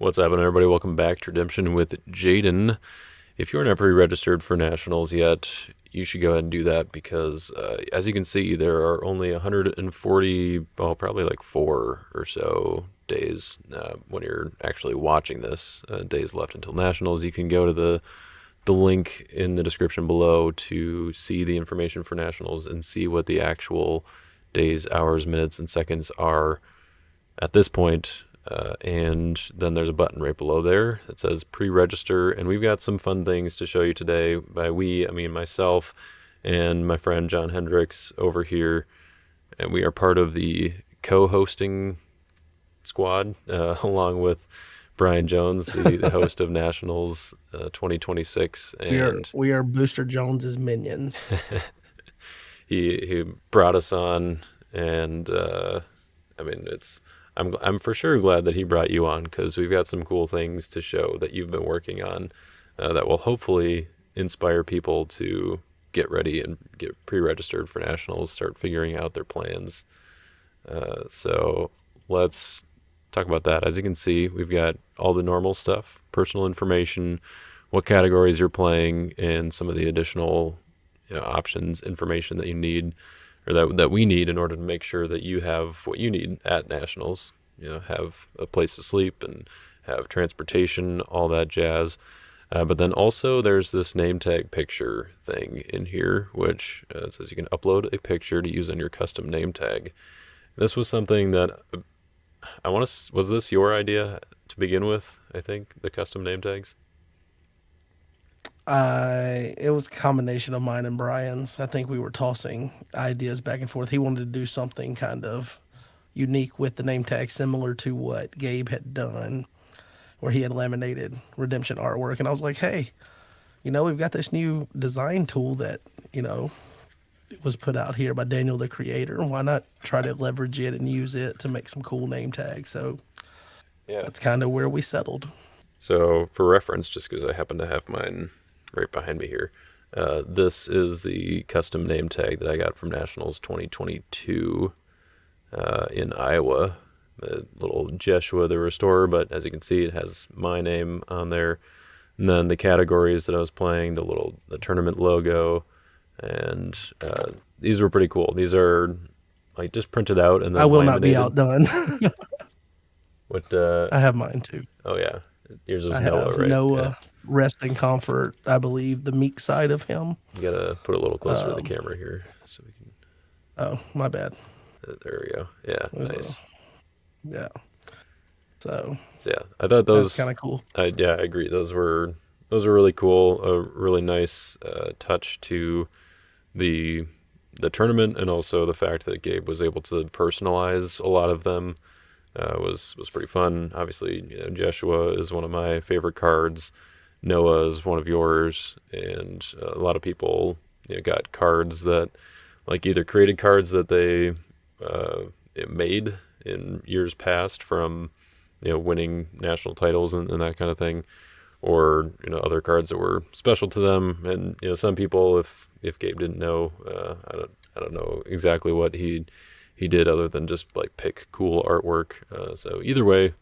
What's happening, everybody? Welcome back to Redemption with Jaden. If you're not pre-registered for Nationals yet, you should go ahead and do that because, as you can see, there are only 140, well, probably like 4 or so days when you're actually watching this, days left until Nationals. You can go to the link in the description below to see the information for Nationals and see what the actual days, hours, minutes, and seconds are at this point. And then there's a button right below there that says pre-register, and we've got some fun things to show you today. By we, I mean myself and my friend John Hendrix over here, and we are part of the co-hosting squad along with Brian Jones, the host of Nationals 2026, and we are Booster Jones's minions. he brought us on, and I mean I'm for sure glad that he brought you on because we've got some cool things to show that you've been working on that will hopefully inspire people to get ready and get pre-registered for Nationals, start figuring out their plans. So let's talk about that. As you can see, we've got all the normal stuff, personal information, what categories you're playing, and some of the additional options, information that you need or that we need in order to make sure that you have what you need at Nationals. Have a place to sleep and have transportation, all that jazz. But then also there's this name tag picture thing in here, which says you can upload a picture to use on your custom name tag. This was something that was this your idea to begin with? I think the custom name tags. It was a combination of mine and Brian's. I think we were tossing ideas back and forth. He wanted to do something kind of unique with the name tag, similar to what Gabe had done, where he had laminated redemption artwork. And I was like, hey, we've got this new design tool that, was put out here by Daniel the creator. Why not try to leverage it and use it to make some cool name tags? So Yeah. that's kind of where we settled. So for reference, just because I happen to have mine right behind me here, this is the custom name tag that I got from Nationals 2022 in Iowa. The little Jeshua the Restorer, but as you can see, it has my name on there. And then the categories that I was playing, the tournament logo, and these were pretty cool. These are like just printed out and then I will laminated. not be outdone. What? I have mine too. Oh yeah, yours was I Noah, have right? Noah, rest and comfort. I believe the meek side of him. You gotta put a little closer to the camera here, so we can. Oh, my bad. There we go. Yeah, nice. Yeah. So yeah, I thought those kind of cool. Yeah, I agree. Those were really cool. A really nice touch to the tournament, and also the fact that Gabe was able to personalize a lot of them was pretty fun. Obviously, Jeshua is one of my favorite cards. Noah is one of yours, and a lot of people got cards that like either created cards that they made in years past from winning national titles and that kind of thing, or other cards that were special to them. And some people, if Gabe didn't know, I don't know exactly what he did other than just like pick cool artwork. So either way,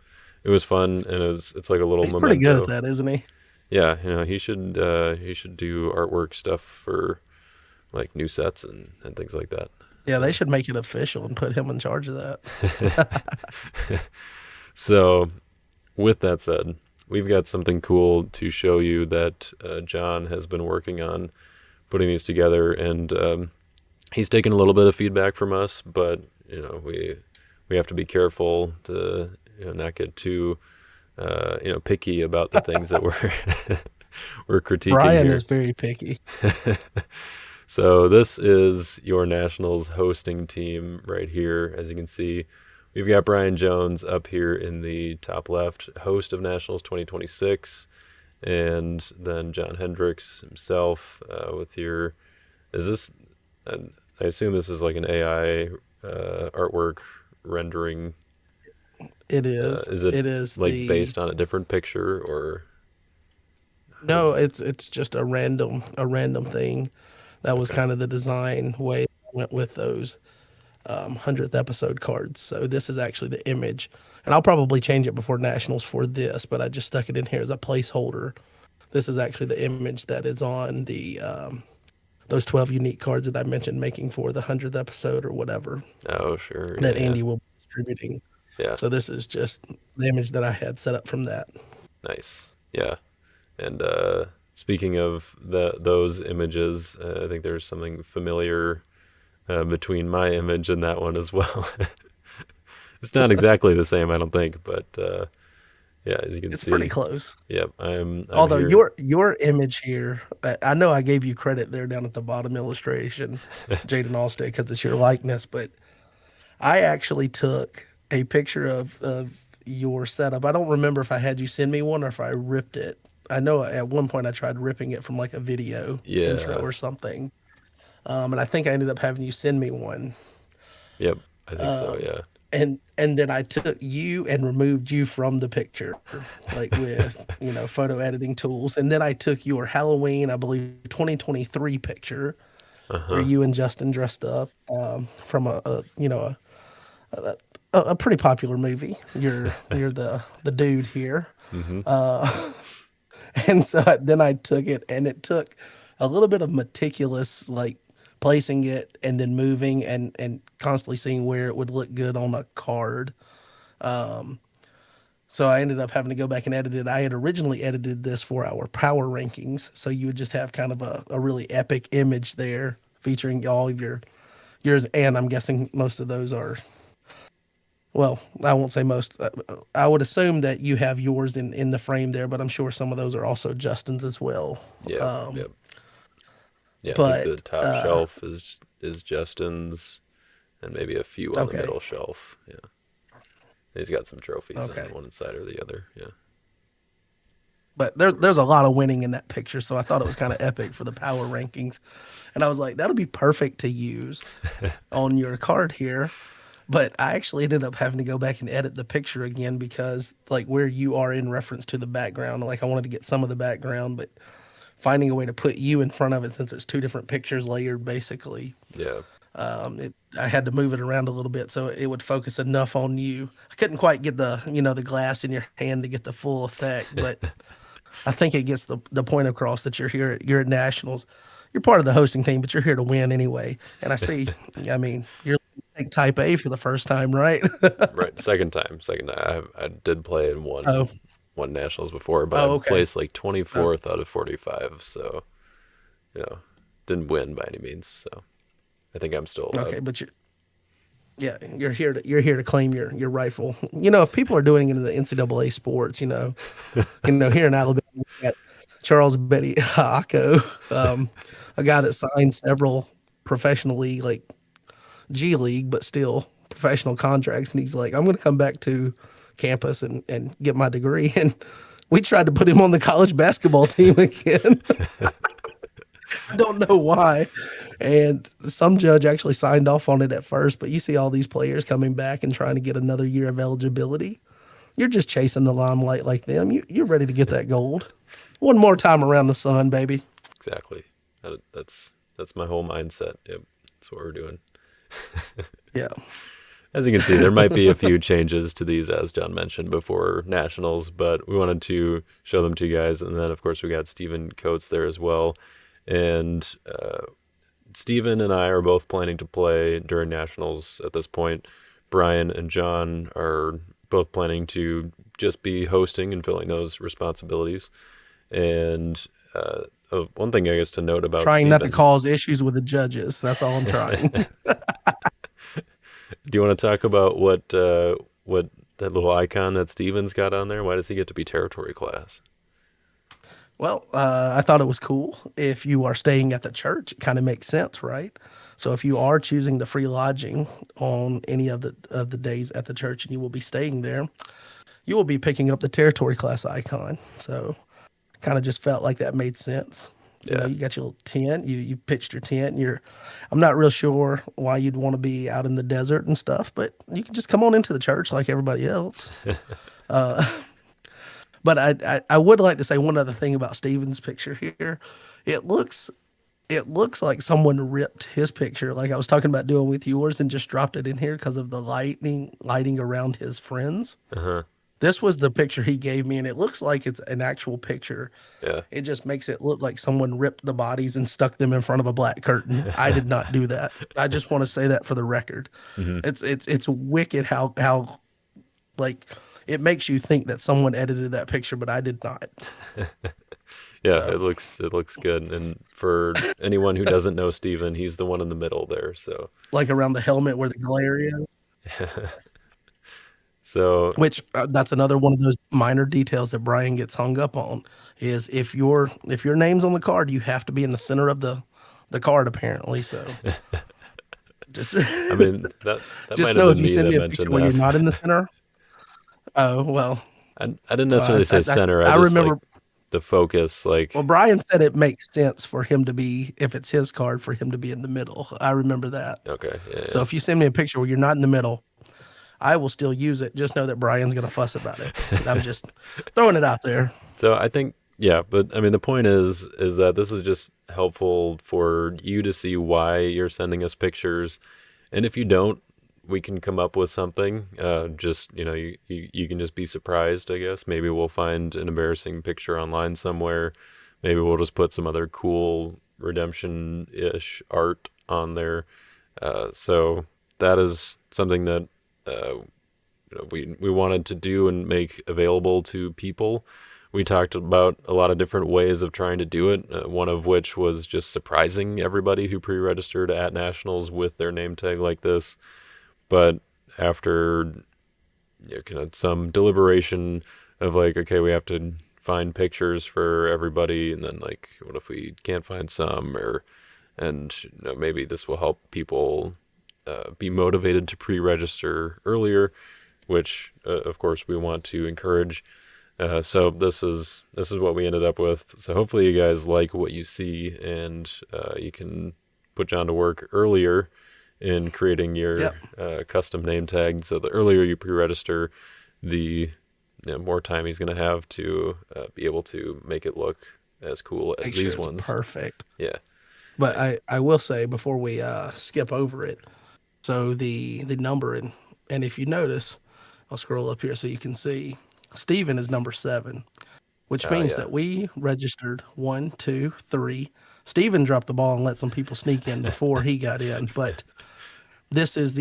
it was fun, and it's like a little He's memento. pretty good at that, isn't he? Yeah, he should do artwork stuff for like new sets and things like that. Yeah, they should make it official and put him in charge of that. So, with that said, we've got something cool to show you that John has been working on putting these together, and he's taken a little bit of feedback from us, but we have to be careful to not get too picky about the things that we're critiquing. Brian here. is very picky. So this is your Nationals hosting team right here. As you can see, we've got Brian Jones up here in the top left, host of Nationals 2026, and then John Hendrix himself with your. Is this? I assume this is like an AI artwork rendering. It is. Is it? It is like based on a different picture or? No, it's just a random thing. That was kind of the design way I went with those 100th episode cards. So this is actually the image, and I'll probably change it before nationals for this, but I just stuck it in here as a placeholder. This is actually the image that is on the those 12 unique cards that I mentioned making for the 100th episode or whatever Oh, sure. Yeah, that yeah. Andy will be distributing. Yeah. So this is just the image that I had set up from that. Nice. Yeah. And speaking of those images, I think there's something familiar between my image and that one as well. It's not exactly the same, I don't think, but yeah, as you can It's pretty see, close. yep, I'm Although here. your image here, I know I gave you credit there down at the bottom illustration, Jaden Allstate, because it's your likeness, but I actually took a picture of your setup. I don't remember if I had you send me one or if I ripped it. I know at one point I tried ripping it from like a video intro Yeah. or something, and I think I ended up having you send me one. Yep. I think so. Yeah. And then I took you and removed you from the picture, like with photo editing tools. And then I took your Halloween, I believe 2023 picture Uh where huh. you and Justin dressed up from a pretty popular movie. You're the dude here. Mm-hmm. And so then I took it, and it took a little bit of meticulous, like placing it and then moving and constantly seeing where it would look good on a card. So I ended up having to go back and edit it. I had originally edited this for our power rankings, so you would just have kind of a really epic image there featuring all of yours, and I'm guessing most of those are, well, I won't say most. I would assume that you have yours in the frame there, but I'm sure some of those are also Justin's as well. Yep. Yep. Yeah. I think the But top shelf is Justin's, and maybe a few on the okay, middle shelf. Yeah. He's got some trophies on okay. one side or the other. Yeah. But there's a lot of winning in that picture, so I thought it was kind of epic for the power rankings, and I was like, that'll be perfect to use on your card here. But I actually ended up having to go back and edit the picture again because like where you are in reference to the background, like I wanted to get some of the background, but finding a way to put you in front of it since it's two different pictures layered basically. Yeah. I had to move it around a little bit so it would focus enough on you. I couldn't quite get the glass in your hand to get the full effect, but I think it gets the point across that you're at nationals. You're part of the hosting team, but you're here to win anyway. And I see, I mean, you're like Type A for the first time, right? Right. Second time. Second time. I did play in Oh, one nationals before, but I oh, okay, placed like oh, 24th out of 45. So you know, didn't win by any means. So I think I'm still okay. allowed. But yeah, you're here to claim your rifle. If people are doing it in the NCAA sports, here in Alabama, we got Charles Betty Acco, a guy that signed several professional league, like G League, but still professional contracts. And he's like, I'm going to come back to campus and get my degree. And we tried to put him on the college basketball team again. I don't know why. And some judge actually signed off on it at first, but you see all these players coming back and trying to get another year of eligibility. You're just chasing the limelight like them. You're ready to get that gold. One more time around the sun, baby. Exactly. That's my whole mindset. Yep. That's what we're doing. Yeah. As you can see, there might be a few changes to these, as John mentioned, before nationals, but we wanted to show them to you guys. And then, of course, we got Stephen Coates there as well. And Stephen and I are both planning to play during nationals at this point. Brian and John are both planning to just be hosting and filling those responsibilities. And one thing I guess to note about Trying not to Stephen's, cause issues with the judges. That's all I'm trying. do you want to talk about what that little icon that Stevens got on there? Why does he get to be territory class? Well, I thought it was cool. If you are staying at the church, it kind of makes sense, right? So if you are choosing the free lodging on any of the days at the church and you will be staying there, you will be picking up the territory class icon. So kind of just felt like that made sense. Yeah, You got your little tent, you pitched your tent, and I'm not real sure why you'd want to be out in the desert and stuff, but you can just come on into the church like everybody else. But I would like to say one other thing about Steven's picture here. It looks it looks like someone ripped his picture, like I was talking about doing with yours, and just dropped it in here because of the lighting around his friends. Uh-huh. This was the picture he gave me, and it looks like it's an actual picture. Yeah. It just makes it look like someone ripped the bodies and stuck them in front of a black curtain. I did not do that. I just want to say that for the record. Hmm. It's wicked how like it makes you think that someone edited that picture, but I did not. Yeah, So it looks good. And for anyone who doesn't know Steven, he's the one in the middle there. So like around the helmet where the glare is. so Which that's another one of those minor details that Brian gets hung up on is if your name's on the card, you have to be in the center of the card apparently. So just I mean that just might have know if been you me send that me a picture mentioned where you're that. not in the center, oh well. I didn't necessarily say I, center. I I just like remember. the focus. Well, Like, Brian said it makes sense for him to be if it's his card for him to be in the middle. I remember that. okay, yeah, So yeah. if you send me a picture where you're not in the middle, I will still use it. Just know that Brian's gonna fuss about it. I'm just throwing it out there. So I think yeah, but I mean the point is that this is just helpful for you to see why you're sending us pictures, and if you don't, we can come up with something. Just you can just be surprised. I guess maybe we'll find an embarrassing picture online somewhere. Maybe we'll just put some other cool redemption-ish art on there. So that is something that we wanted to do and make available to people. We talked about a lot of different ways of trying to do it. One of which was just surprising everybody who pre-registered at nationals with their name tag like this. But after kind of some deliberation of like, okay, we have to find pictures for everybody, and then like, what if we can't find some, or and maybe this will help people be motivated to pre-register earlier, which of course we want to encourage. So this is what we ended up with. So hopefully you guys like what you see, and you can put John to work earlier in creating your Yep. custom name tag. So the earlier you pre-register, the more time he's going to have to be able to make it look as cool as Make sure these it's ones. perfect. Yeah. But I will say before we skip over it, so the number and if you notice, I'll scroll up here so you can see Stephen is number 7, which means Yeah. that we registered 1, 2, 3. Stephen dropped the ball and let some people sneak in before he got in, but this is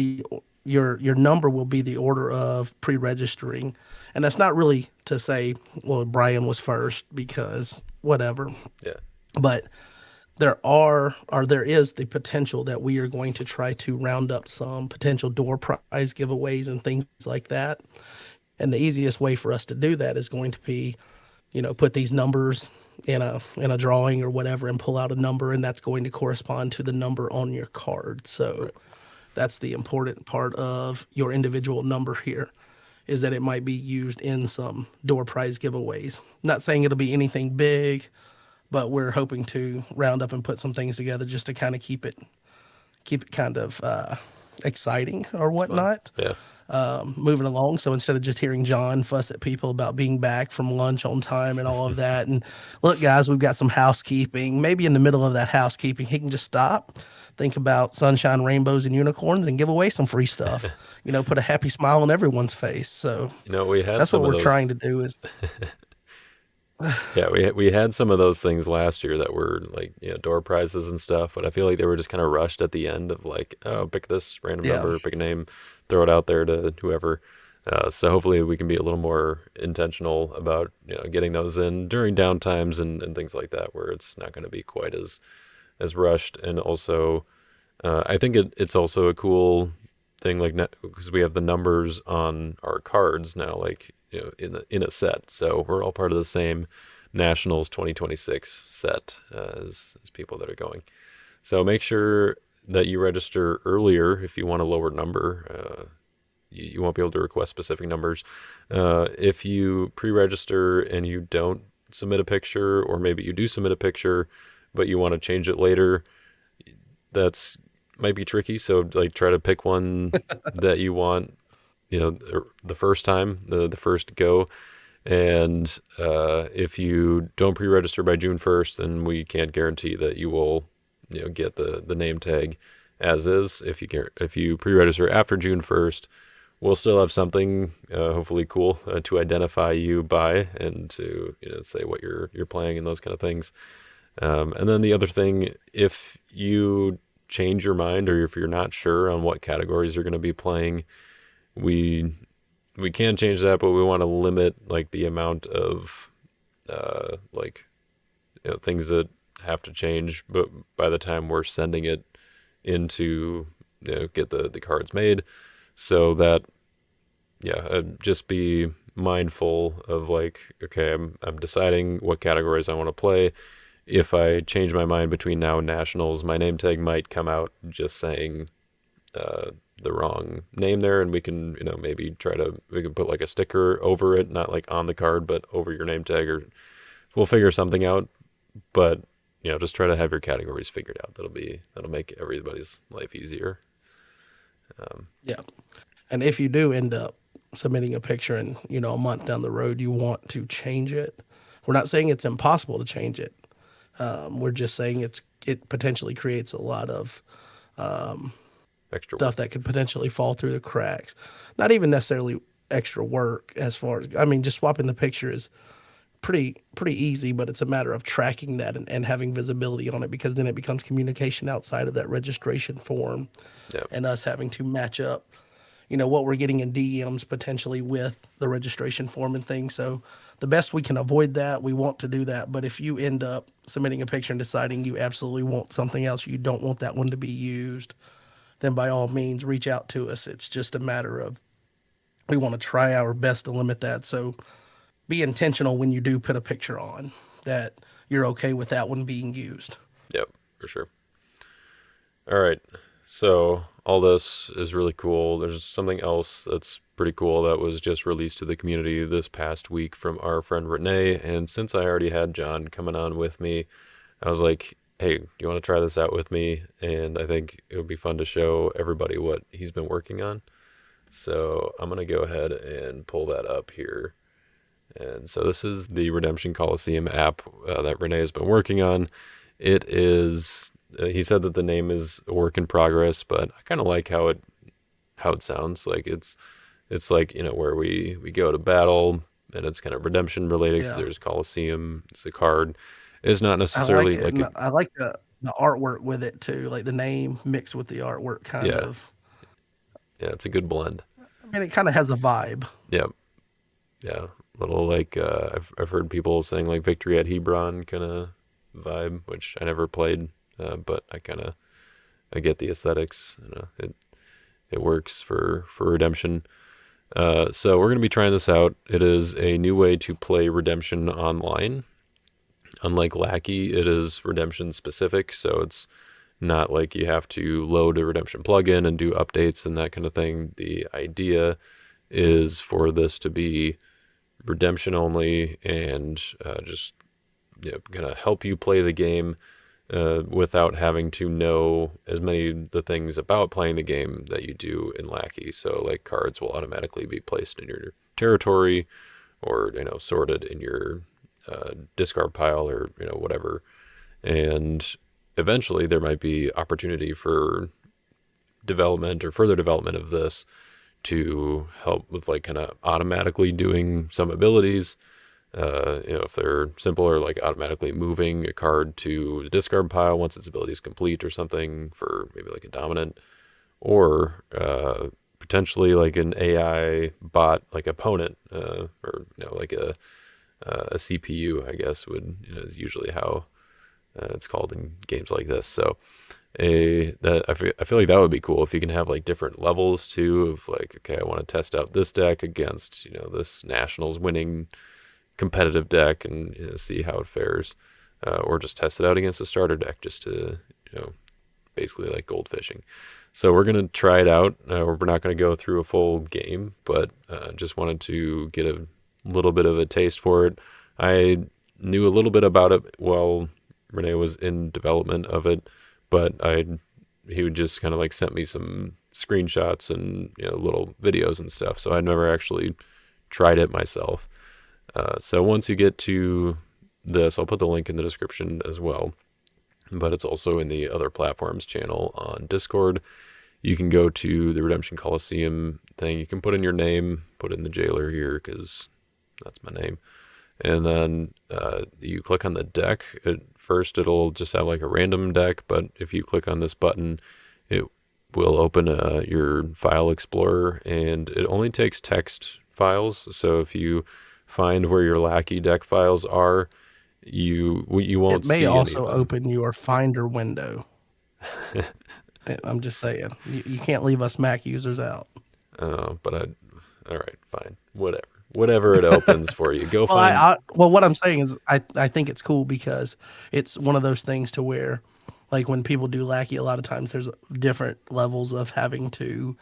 your number will be the order of pre-registering, and that's not really to say well Brian was first because whatever, Yeah. but there is the potential that we are going to try to round up some potential door prize giveaways and things like that. And the easiest way for us to do that is going to be, put these numbers in a drawing or whatever and pull out a number, and that's going to correspond to the number on your card. So Right. that's the important part of your individual number here is that it might be used in some door prize giveaways. Not saying it'll be anything big, but we're hoping to round up and put some things together just to kind of keep it kind of exciting or It's fun. whatnot, Yeah. moving along. So instead of just hearing John fuss at people about being back from lunch on time and all of that, and look, guys, we've got some housekeeping. Maybe in the middle of that housekeeping, he can just stop, think about sunshine, rainbows, and unicorns, and give away some free stuff. Put a happy smile on everyone's face. So We had that's what some of we're trying those. to do. Is Yeah, we had some of those things last year that were like door prizes and stuff, but I feel like they were just kind of rushed at the end of like, oh, pick this random yeah, number, pick a name, throw it out there to whoever. So hopefully we can be a little more intentional about getting those in during downtimes and things like that, where it's not going to be quite as rushed. And also, I think it's also a cool thing like because we have the numbers on our cards now, like in a set, so we're all part of the same Nationals 2026 set as people that are going. So make sure that you register earlier if you want a lower number. You won't be able to request specific numbers. If you pre-register and you don't submit a picture, or maybe you do submit a picture, but you want to change it later, that's might be tricky. So like try to pick one that you want, the first time, the first go. And if you don't pre-register by June 1st, then we can't guarantee that you will get the name tag as is. If you pre-register after June 1st, we'll still have something hopefully cool to identify you by, and to say what you're playing and those kind of things. And then the other thing, if you change your mind or if you're not sure on what categories you're going to be playing, we we can change that, but we want to limit like the amount of like things that have to change. But by the time we're sending it into get the cards made, so that just be mindful of like, okay, I'm deciding what categories I want to play. If I change my mind between now and nationals, my name tag might come out just saying uh, the wrong name there, and we can maybe we can put like a sticker over it, not like on the card, but over your name tag, or we'll figure something out. But just try to have your categories figured out. That'll make everybody's life easier. Yeah. And if you do end up submitting a picture and, a month down the road you want to change it, we're not saying it's impossible to change it. We're just saying it potentially creates a lot of Extra stuff work. that could potentially fall through the cracks. Not even necessarily extra work as far as, I mean, just swapping the picture is pretty easy, but it's a matter of tracking that and having visibility on it, because then it becomes communication outside of that registration form Yeah. and us having to match up what we're getting in DMs potentially with the registration form and things. So the best we can avoid that, we want to do that. But if you end up submitting a picture and deciding you absolutely want something else, you don't want that one to be used, then by all means reach out to us. It's just a matter of, we want to try our best to limit that. So be intentional when you do put a picture on, that you're okay with that one being used. Yep, for sure. All right. So all this is really cool. There's something else that's pretty cool that was just released to the community this past week from our friend Renee. And since I already had John coming on with me, I was like, hey, do you want to try this out with me? And I think it would be fun to show everybody what he's been working on. So I'm going to go ahead and pull that up here. And so this is the Redemption Coliseum app that Renee has been working on. It is, he said that the name is a work in progress, but I kind of like how it sounds. Like it's like, where we go to battle, and it's kind of redemption related because Yeah, there's Coliseum, it's a card. It's not I like necessarily it. like And a, I like the artwork with it too, like the name mixed with the artwork kind yeah, of. yeah, it's a good blend. I mean, it kind of has a vibe. Yeah, yeah. Little like, I've heard people saying like Victory at Hebron kind of vibe, which I never played, but I get the aesthetics. It works for Redemption. So we're gonna be trying this out. It is a new way to play Redemption online. Unlike Lackey, it is Redemption specific, so it's not like you have to load a Redemption plugin and do updates and that kind of thing. The idea is for this to be Redemption only, and just gonna help you play the game without having to know as many of the things about playing the game that you do in Lackey. So like cards will automatically be placed in your territory, or sorted in your discard pile, or whatever. And eventually there might be opportunity for development or further development of this to help with like kind of automatically doing some abilities. If they're simpler, like automatically moving a card to the discard pile once its ability is complete or something, for maybe like a dominant, or potentially like an AI bot, like opponent, or like a CPU, I guess is usually how it's called in games like this. So I feel like that would be cool if you can have like different levels too, of like, okay, I want to test out this deck against this Nationals winning competitive deck, and see how it fares, or just test it out against a starter deck just to basically like gold fishing. So we're gonna try it out. We're not gonna go through a full game, but just wanted to get a little bit of a taste for it. I knew a little bit about it while Renee was in development of it, but he would just kind of like sent me some screenshots and little videos and stuff. So I never actually tried it myself. So once you get to this, I'll put the link in the description as well. but it's also in the other platforms channel on Discord. You can go to the Redemption Coliseum thing. You can put in your name, put in the jailer here because that's my name. And then you click on the deck. At first, it'll just have like a random deck, but if you click on this button, it will open your file explorer, and it only takes text files. So if you find where your Lackey deck files are, you It won't may see any of also them. open your Finder window. I'm just saying, you can't leave us Mac users out. But all right, fine, whatever it opens for you. Go Well, find. well, what I'm saying is, I think it's cool because it's one of those things to where, like when people do Lackey, a lot of times there's different levels of having to.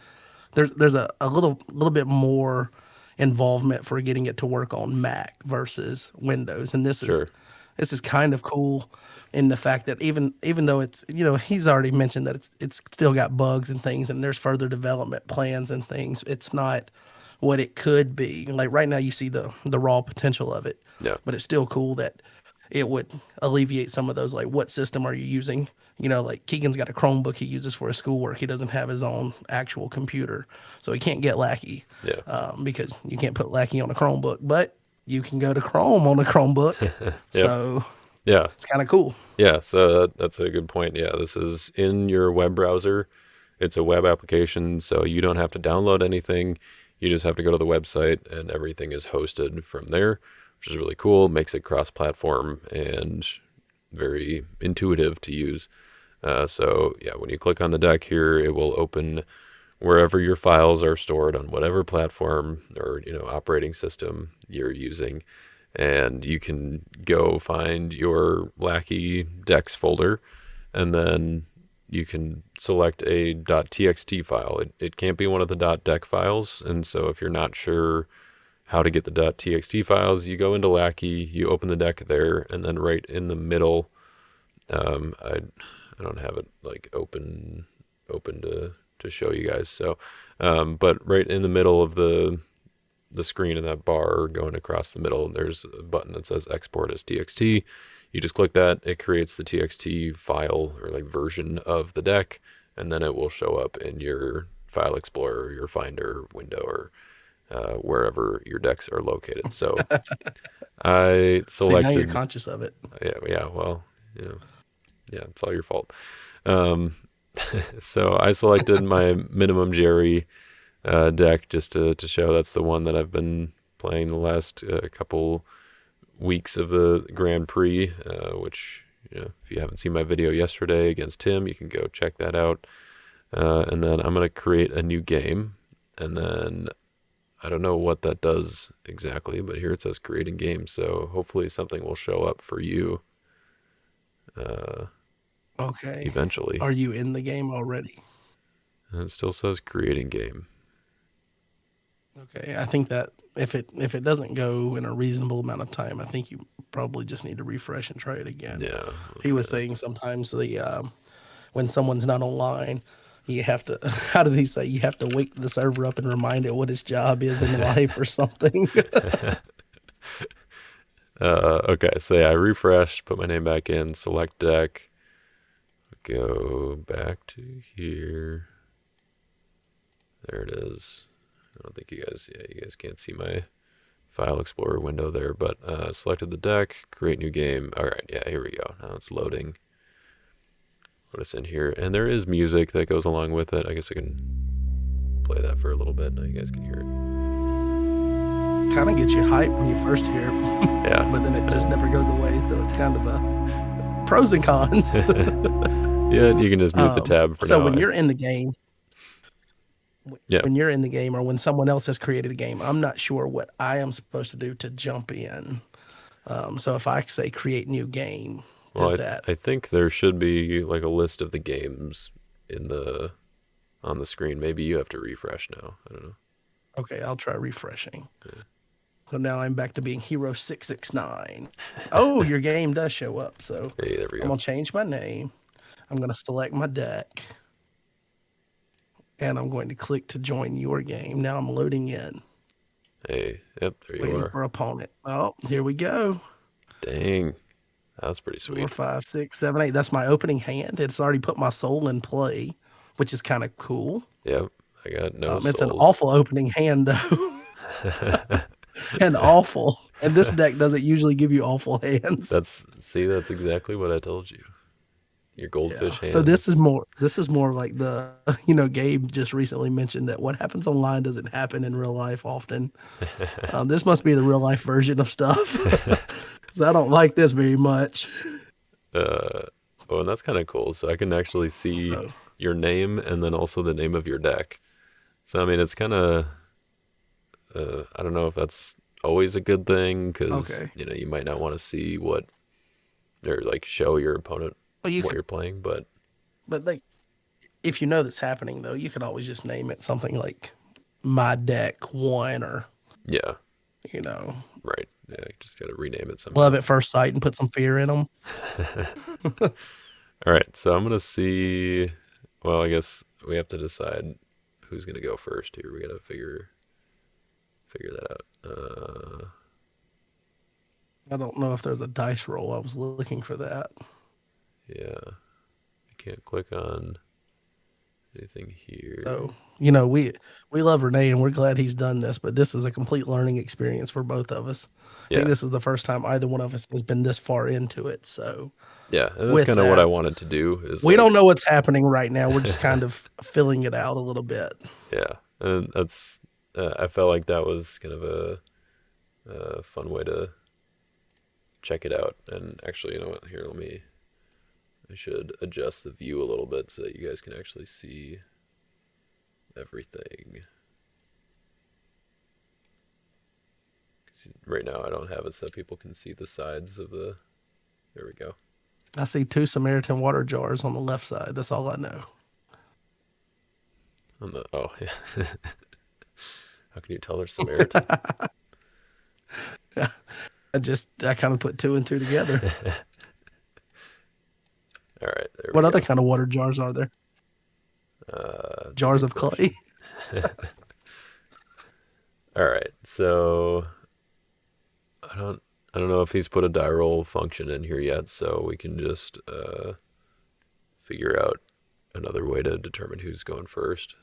There's a little bit more involvement for getting it to work on Mac versus Windows, and Sure, this is kind of cool in the fact that even though it's, he's already mentioned that it's still got bugs and things, and there's further development plans and things. It's not what it could be. Like right now, you see the raw potential of it, yeah, but it's still cool that it would alleviate some of those, like, what system are you using? Like Keegan's got a Chromebook he uses for his schoolwork. He doesn't have his own actual computer, so he can't get Lackey, yeah, because you can't put Lackey on a Chromebook, but you can go to Chrome on a Chromebook. yep, So yeah. it's kind of cool. Yeah, so that's a good point. Yeah, this is in your web browser. It's a web application, so you don't have to download anything. You just have to go to the website, and everything is hosted from there, which is really cool. Makes it cross-platform and very intuitive to use. So yeah, when you click on the deck here, it will open wherever your files are stored on whatever platform or operating system you're using, and you can go find your Lackey Dex folder, and then you can select a .txt file. It can't be one of the .dec files, and so if you're not sure how to get the .txt files, you go into Lackey, you open the deck there, and then right in the middle, I don't have it like open to show you guys. So, but right in the middle of the screen in that bar going across the middle, there's a button that says export as txt. You just click that, it creates the txt file or like version of the deck, and then it will show up in your file explorer, your finder window, or wherever your decks are located. So I See, now you're selected, conscious of it. yeah, well, you know, yeah, it's all your fault. Um, so I selected my minimum Jerry deck just to show that's the one that I've been playing the last couple weeks of the Grand Prix, which, if you haven't seen my video yesterday against Tim, you can go check that out. And then I'm going to create a new game. And then I don't know what that does exactly, but here it says creating game. So hopefully something will show up for you uh, Okay. eventually. Are you in the game already? And it still says creating game. Okay. I think that if it doesn't go in a reasonable amount of time, I think you probably just need to refresh and try it again. Yeah, He let's was go. saying sometimes when someone's not online, you have to, how did he say, you have to wake the server up and remind it what his job is in life or something. Okay, so yeah, I refreshed, put my name back in, select deck, go back to here. There it is. I don't think you guys can't see my file explorer window there, but selected the deck, create new game. All right, yeah, here we go. Now it's loading. Put us in here, and there is music that goes along with it. I guess I can play that for a little bit. Now you guys can hear it. Kind of gets you hyped when you first hear it, Yeah. but then it just never goes away. So it's kind of a pros and cons. Yeah, you can just mute the tab for So now. when you're in the game, Yeah. when you're in the game or when someone else has created a game, I'm not sure what I am supposed to do to jump in. So if I say create new game, does Well, that? I think there should be like a list of the games in on the screen. Maybe you have to refresh now. I don't know. Okay, I'll try refreshing. Yeah. So now I'm back to being Hero 669. Oh, your game does show up. So Hey, there we I'm go. gonna change my name. I'm gonna select my deck, and I'm going to click to join your game. Now I'm loading in, Hey, yep, there you waiting are. for opponent. Oh, here we go. Dang. That's pretty Four, sweet. five, six, seven, eight. That's my opening hand. It's already put my soul in play, which is kind of cool. Yep, I got no It's an souls. awful opening hand though, and awful. And this deck doesn't usually give you awful hands. That's exactly what I told you. Your Yeah. goldfish So this is hands. more. This is more like the. Gabe just recently mentioned that what happens online doesn't happen in real life often. This must be the real life version of stuff. Because I don't like this very much. uh, oh, and that's kind of cool. So I can actually see So your name and then also the name of your deck. So I mean, it's kind of I don't know if that's always a good thing because okay. you might not want to see what or like show your opponent Well, you what could, you're playing, but but like if you know that's happening though, you could always just name it something like my deck one or yeah, you know right. Yeah, you just got to rename it love somehow. at first sight and put some fear in them. All right, so I'm gonna see. Well, I guess we have to decide who's gonna go first here. We gotta figure that out. I don't know if there's a dice roll. I was looking for that. Yeah, I can't click on anything here. So we love Renee and we're glad he's done this, but this is a complete learning experience for both of us. I think Yeah, this is the first time either one of us has been this far into it. So yeah, and that's with kind of what I that, wanted to do. Is we like, don't know what's happening right now. We're just kind of filling it out a little bit. yeah, and that's. I felt like that was kind of a fun way to check it out. And actually, you know what? Here, let me. I should adjust the view a little bit so that you guys can actually see everything. Right now, I don't have it so people can see the sides of the. There we go. I see two Samaritan water jars on the left side. That's all I know. On the yeah. How can you tell they're Samaritan? Yeah. I kind of put two and two together. All right, there we What other go. kind of water jars are there? That's a Jars good of clay? question. All right, so I don't I don't know if he's put a die roll function in here yet, so we can just figure out another way to determine who's going first.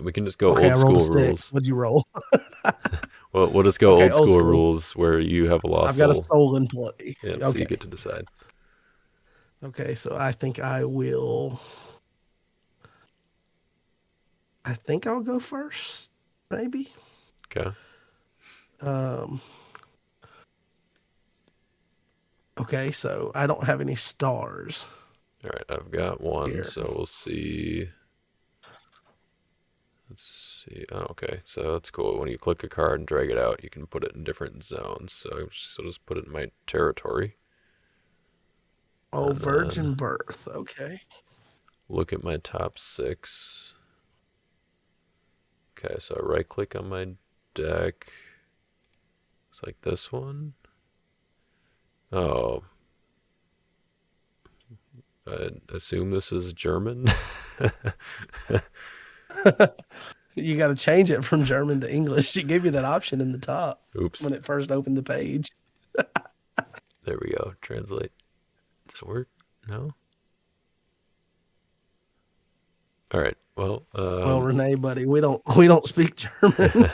We can just go Okay, old I rolled a school six. rules. What'd you roll? Well, we'll just go Okay, old old school school. rules where you have a lost I've got a soul. soul in play. Yeah, so you get Okay. to decide. Okay, so I think I will. I think I'll go first, maybe. Okay. Um, okay, so I don't have any stars All right, I've got one, here. so we'll see. Let's see. Oh, okay, so that's cool. When you click a card and drag it out, you can put it in different zones. So just put it in my territory, Oh, and then virgin birth. Okay. look at my top six. Okay, so right click on my deck. It's like this one. Oh, I assume this is German. You got to change it from German to English. She gave you that option in the top Oops. when it first opened the page. There we go. Translate. Does that work? No? All right. Well, Well, Renee, buddy, we don't speak German.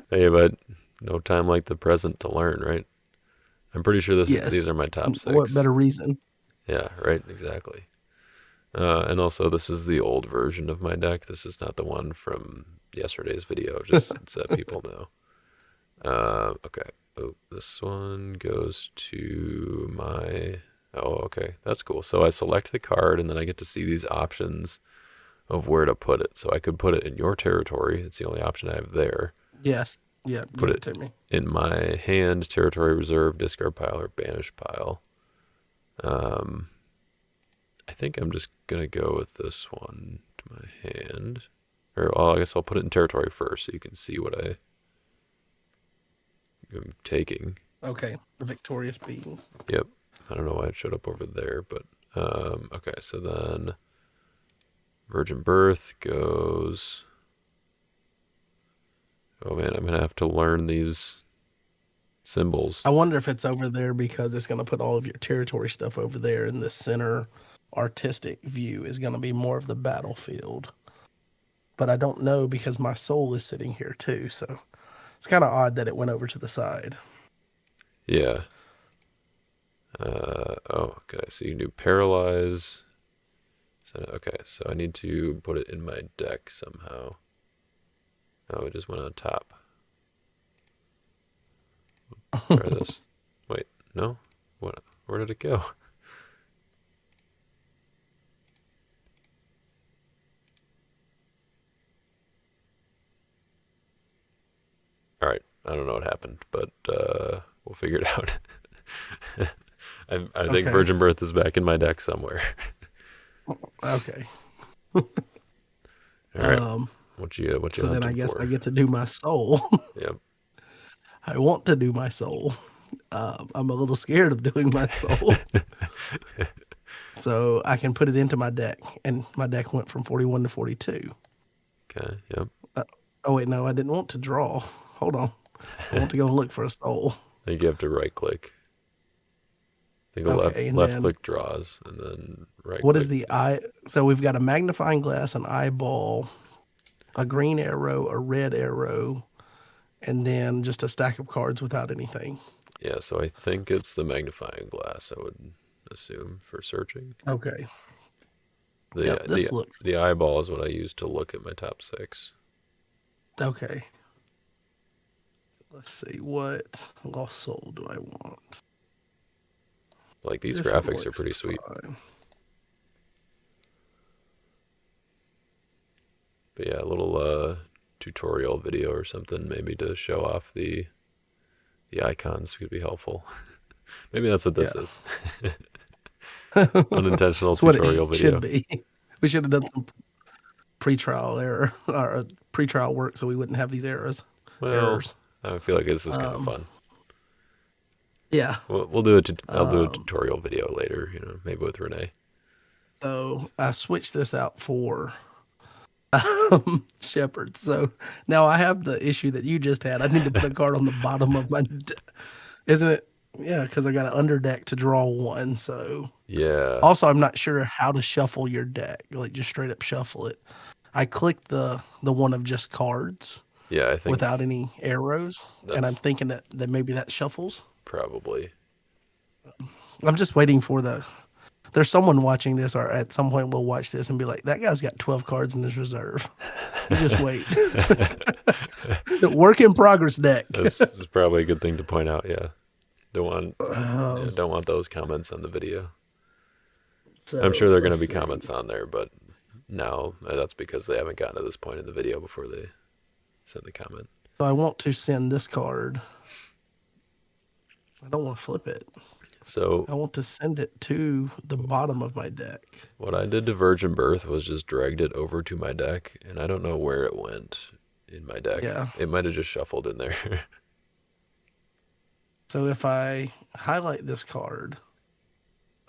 hey, but no time like the present to learn, right? I'm pretty sure these Yes. are my top What six. better reason? Yeah, right, exactly. And also, this is the old version of my deck. This is not the one from yesterday's video, just so that people know. Okay. Oh, this one goes to my. Oh, okay. That's cool. So I select the card, and then I get to see these options of where to put it. So I could put it in your territory. It's the only option I have there. Yes. Yeah, Put give it it to me. in my hand, territory reserve, discard pile, or banish pile. Um, I think I'm just gonna go with this one to my hand. Or well, I guess I'll put it in territory first so you can see what I'm taking. Okay. The victorious being. Yep. I don't know why it showed up over there, but okay, so then Virgin Birth goes. Oh man, I'm gonna have to learn these Symbols. I wonder if it's over there because it's going to put all of your territory stuff over there, and the center artistic view is going to be more of the battlefield. But I don't know because my soul is sitting here too, so it's kind of odd that it went over to the side. Yeah. Oh, okay. So you can do paralyze. So, okay, so I need to put it in my deck somehow. Oh, it just went on top. Try this. Wait, no? What? Where did it go? All right, I don't know what happened, but we'll figure it out. I think Okay. Virgin Birth is back in my deck somewhere. Okay. All right, what you So then I hunting guess I for? get to do my soul. Yep. I want to do my soul. I'm a little scared of doing my soul. So I can put it into my deck, and my deck went from 41 to 42. Okay. Yep. Uh, oh, wait, no, I didn't want to draw. Hold on. I want to go and look for a soul. I think you have to right click. I think a left Okay, and left then click draws, and then right what is click. the eye? So we've got a magnifying glass, an eyeball, a green arrow, a red arrow, and then just a stack of cards without anything. Yeah, so I think it's the magnifying glass. I would assume for searching. Okay. The Yep, the this looks the eyeball is what I use to look at my top six. okay. Let's see, what lost soul do I want? Like these This one graphics are looks pretty sweet. fine. But yeah, a little tutorial video or something maybe to show off the icons could be helpful. Maybe that's what Yeah. this is. Unintentional That's what it tutorial should video. be. We should have done some pre-trial error or pre-trial work so we wouldn't have these errors. Well, Errors. I feel like this is kind of Um, fun. yeah. We'll do I'll do a Um, tutorial video later. Maybe with Renee. so I switched this out for Shepherd. So now I have the issue that you just had. I need to put a card on the bottom of my, isn't it? Yeah, because I got an under deck to draw one. So Yeah, also, I'm not sure how to shuffle your deck. Like just straight up shuffle it. I clicked the one of just cards yeah. I think without any arrows, and I'm that's thinking that maybe that shuffles. probably. I'm just waiting for the. There's someone watching this, or at some point we'll watch this and be like, "That guy's got 12 cards in his reserve." You just wait. Work in progress deck. That's probably a good thing to point out. Yeah, don't want yeah, Um, don't want those comments on the video. I'm sure so there are going let's to be see. comments on there, but now that's because they haven't gotten to this point in the video before they send the comment. So I want to send this card. I don't want to flip it. So I want to send it to the bottom of my deck. what I did to Virgin Birth was just dragged it over to my deck, and I don't know where it went in my deck. Yeah. It might have just shuffled in there. So if I highlight this card,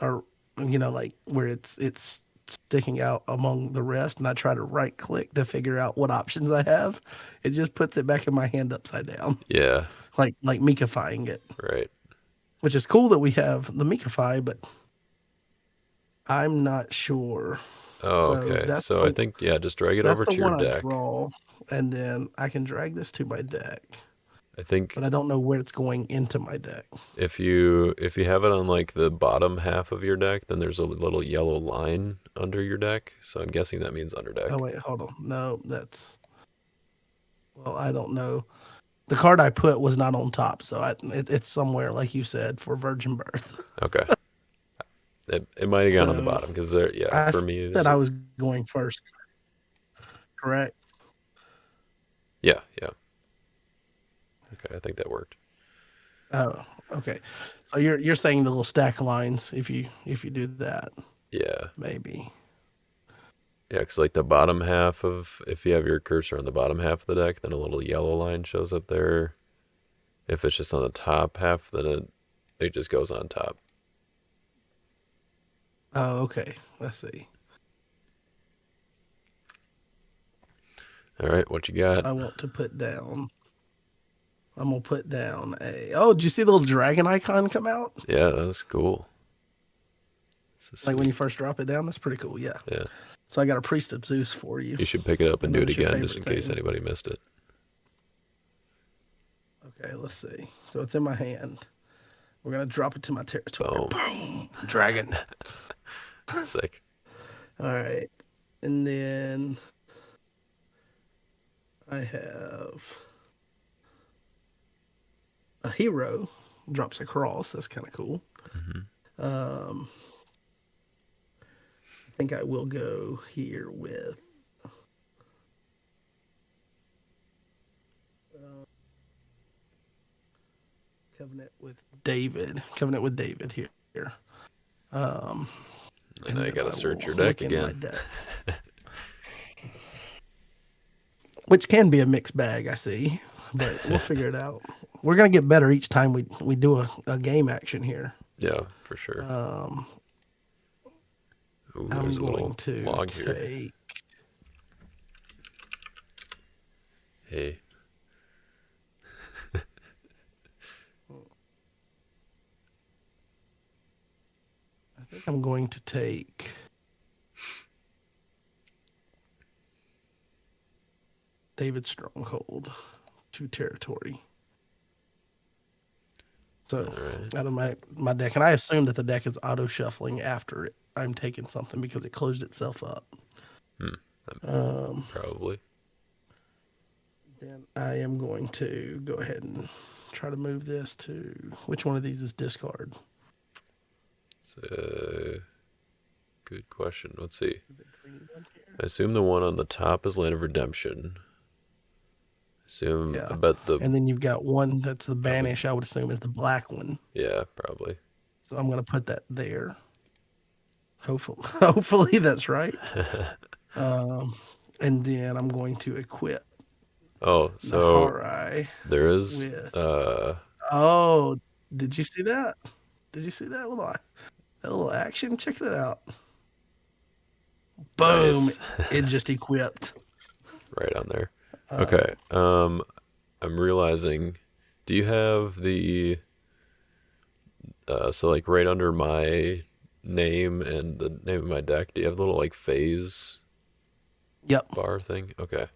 or like where it's sticking out among the rest, and I try to right click to figure out what options I have, it just puts it back in my hand upside down, Yeah, like Mikifying it, right. which is cool that we have the Mikify, but I'm not sure. Oh, So okay. So I think yeah, just drag it that's over the to your one I deck. draw, and then I can drag this to my deck, I think but I don't know where it's going into my deck. if you have it on like the bottom half of your deck, then there's a little yellow line under your deck. So I'm guessing that means under Oh deck. wait, hold on. No, that's well, I don't know. The card I put was not on top, so it's somewhere, like you said, for Virgin Birth. Okay. It might have gone on the So bottom because there, yeah, I for me, said there's I a, was going first, correct? yeah, yeah. Okay, I think that worked. Oh, okay. So you're saying the little stack lines if you do that, Yeah, maybe. yeah, because like the bottom half of, if you have your cursor on the bottom half of the deck, then a little yellow line shows up there. If it's just on the top half, then it just goes on top. Oh, okay. Let's see. All right, what you got? I want to put down I'm gonna put down a. Oh, did you see the little dragon icon come out? Yeah, that's cool. This is Like when you sweet. first drop it down, that's pretty cool. Yeah. Yeah. So I got a priest of Zeus for you. You should pick it up I and know do it that's your again just favorite in case thing. anybody missed it. Okay, let's see. So it's in my hand. We're gonna drop it to my territory. Boom. Boom, dragon. Sick. All right, and then I have a hero drops a cross. That's kind of cool. Hmm. Um, I think I will go here with. Uh, Covenant with David. Covenant with David here. Um, And and I then gotta I search will your deck look in my again. deck, which can be a mixed bag. I see, but we'll figure it out. We're gonna get better each time we do a game action here. Yeah, for sure. Um, Ooh, I'm there's a going little to log here. take. Hey. I think I'm going to take. David Stronghold to territory. So All right. out of my deck, and I assume that the deck is auto shuffling after it. I'm taking something because it closed itself up. Hmm. Um, Probably. then I am going to go ahead and try to move this to which one of these is discard? It's a good question. Let's see. The green one here. I assume the one on the top is Land of Redemption. I Yeah, bet the and then you've got one that's the probably banish. I would assume is the black one. yeah, probably. So I'm going to put that there. Hopefully that's right. Um, and then I'm going to equip Oh, so Nahari there is with. Oh, did you see that? Did you see that little action? Check that out. Boom! nice. It just equipped. Right on there. Uh, Okay. I'm realizing, do you have the so like right under my name and the name of my deck, do you have the little like phase yep. bar thing? Okay.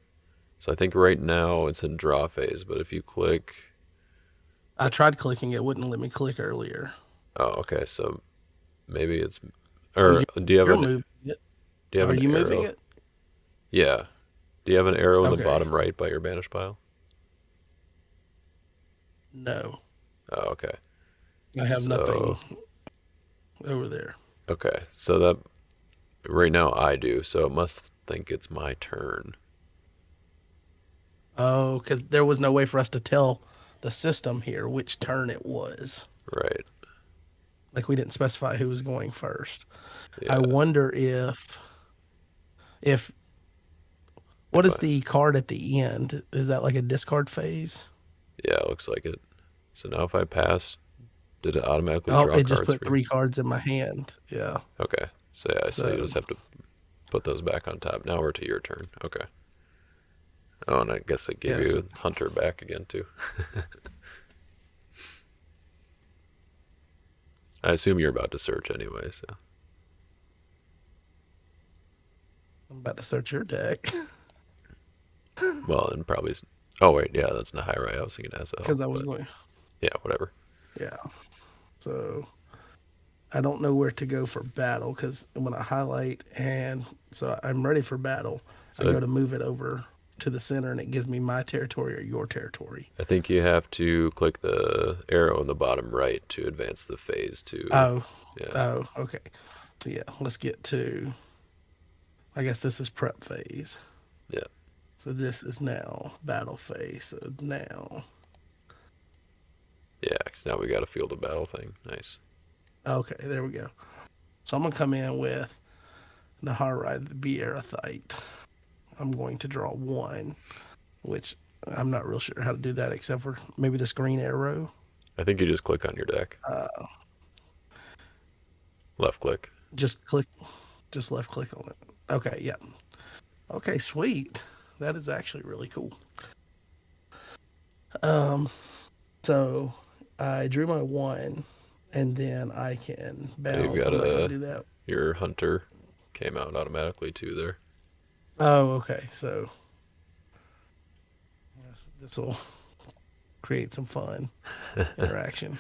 So I think right now it's in draw phase, but if you click, I tried clicking it, wouldn't let me click earlier. oh, okay. So maybe it's, Oh, or you're moving it. do you have Are an you moving arrow? it? Yeah. Do you have an arrow in the Okay. bottom right by your banish pile? No, Oh, okay. I have nothing So over there. okay. So that right now I do. So it must think it's my turn. Oh, because there was no way for us to tell the system here which turn it was. Right. Like we didn't specify who was going first. I Yeah. wonder if what If is I the card at the end? Is that like a discard phase? yeah, it looks like it. So now if I pass, did it automatically Oh, draw it just cards put for you? 3 cards in my hand. Yeah. Okay. So yeah, so you So just have to put those back on top. Now we're to your turn. Okay. Oh, and I guess I gave yeah. So you Hunter back again too. I assume you're about to search anyway, so I'm about to search your deck well, and probably. Oh wait, yeah, that's Nahiri. I was thinking SL, because I was but going. yeah, whatever. Yeah. So I don't know where to go for battle because when I highlight and so I'm ready for battle, I So go to move it over to the center and it gives me my territory or your territory. I think you have to click the arrow in the bottom right to advance the phase to. Oh, Yeah, oh, okay. So yeah, let's get to. I guess this is prep phase. yeah, So this is now battle phase. So now, yeah. 'Cause now we got a field of battle thing. Nice. okay, there we go. So I'm gonna come in with Naharai the Beerathite. I'm going to draw one, which I'm not real sure how to do that except for maybe this green arrow. I think you just click on your deck. Uh, Left click. just click, just left click on it. Okay, yeah. Okay, sweet. That is actually really cool. Um, So I drew my one, and then I can You've bounce. got I'm not going a to do that. your hunter came out automatically too there. Oh, okay. So this will create some fun interaction.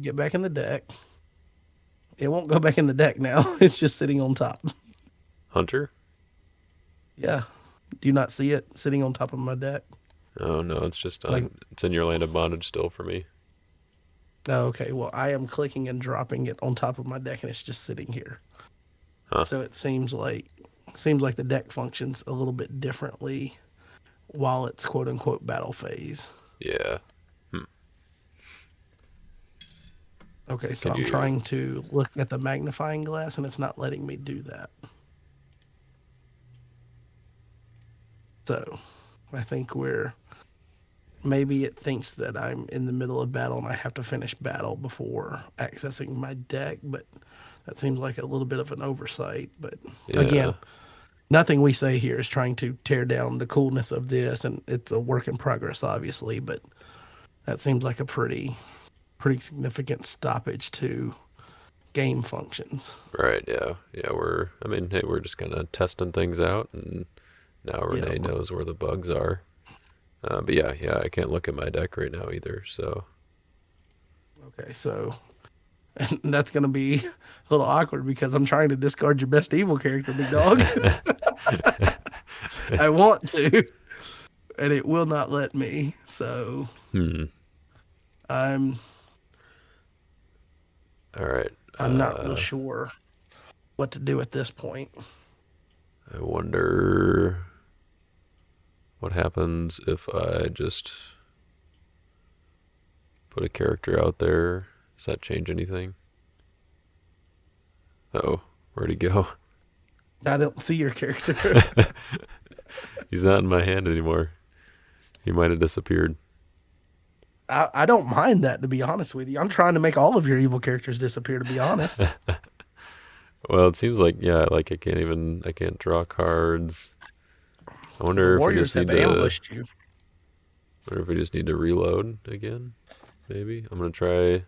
Get back in the deck. It won't go back in the deck now. It's just sitting on top. Hunter? Yeah. Do you not see it sitting on top of my deck? Oh no, it's just Like, on. It's in your land of bondage still for me. oh, okay. Well, I am clicking and dropping it on top of my deck, and it's just sitting here. Huh? So it seems like the deck functions a little bit differently while it's quote unquote battle phase. Yeah. Hmm. Okay, so Can I'm you? trying to look at the magnifying glass, and it's not letting me do that. So I think maybe it thinks that I'm in the middle of battle and I have to finish battle before accessing my deck, but that seems like a little bit of an oversight. But Yeah. again, nothing we say here is trying to tear down the coolness of this, and it's a work in progress, obviously. But that seems like a pretty significant stoppage to game functions. Right. Yeah. Yeah. We're. I mean, hey, we're just kind of testing things out, and now Yeah. Renee knows where the bugs are. But yeah, yeah, I can't look at my deck right now either. So Okay. So, and that's going to be a little awkward because I'm trying to discard your best evil character, big dog. I want to, and it will not let me. So hmm. I'm All right. I'm not real sure what to do at this point. I wonder what happens if I just put a character out there. Does that change anything? Oh, where'd he go? I don't see your character. He's not in my hand anymore. He might have disappeared. I don't mind that, to be honest with you. I'm trying to make all of your evil characters disappear, to be honest. Well, it seems like yeah, like I can't draw cards. I The wonder if we warriors just have need to ambushed you. wonder if we just need to reload again. Maybe I'm gonna try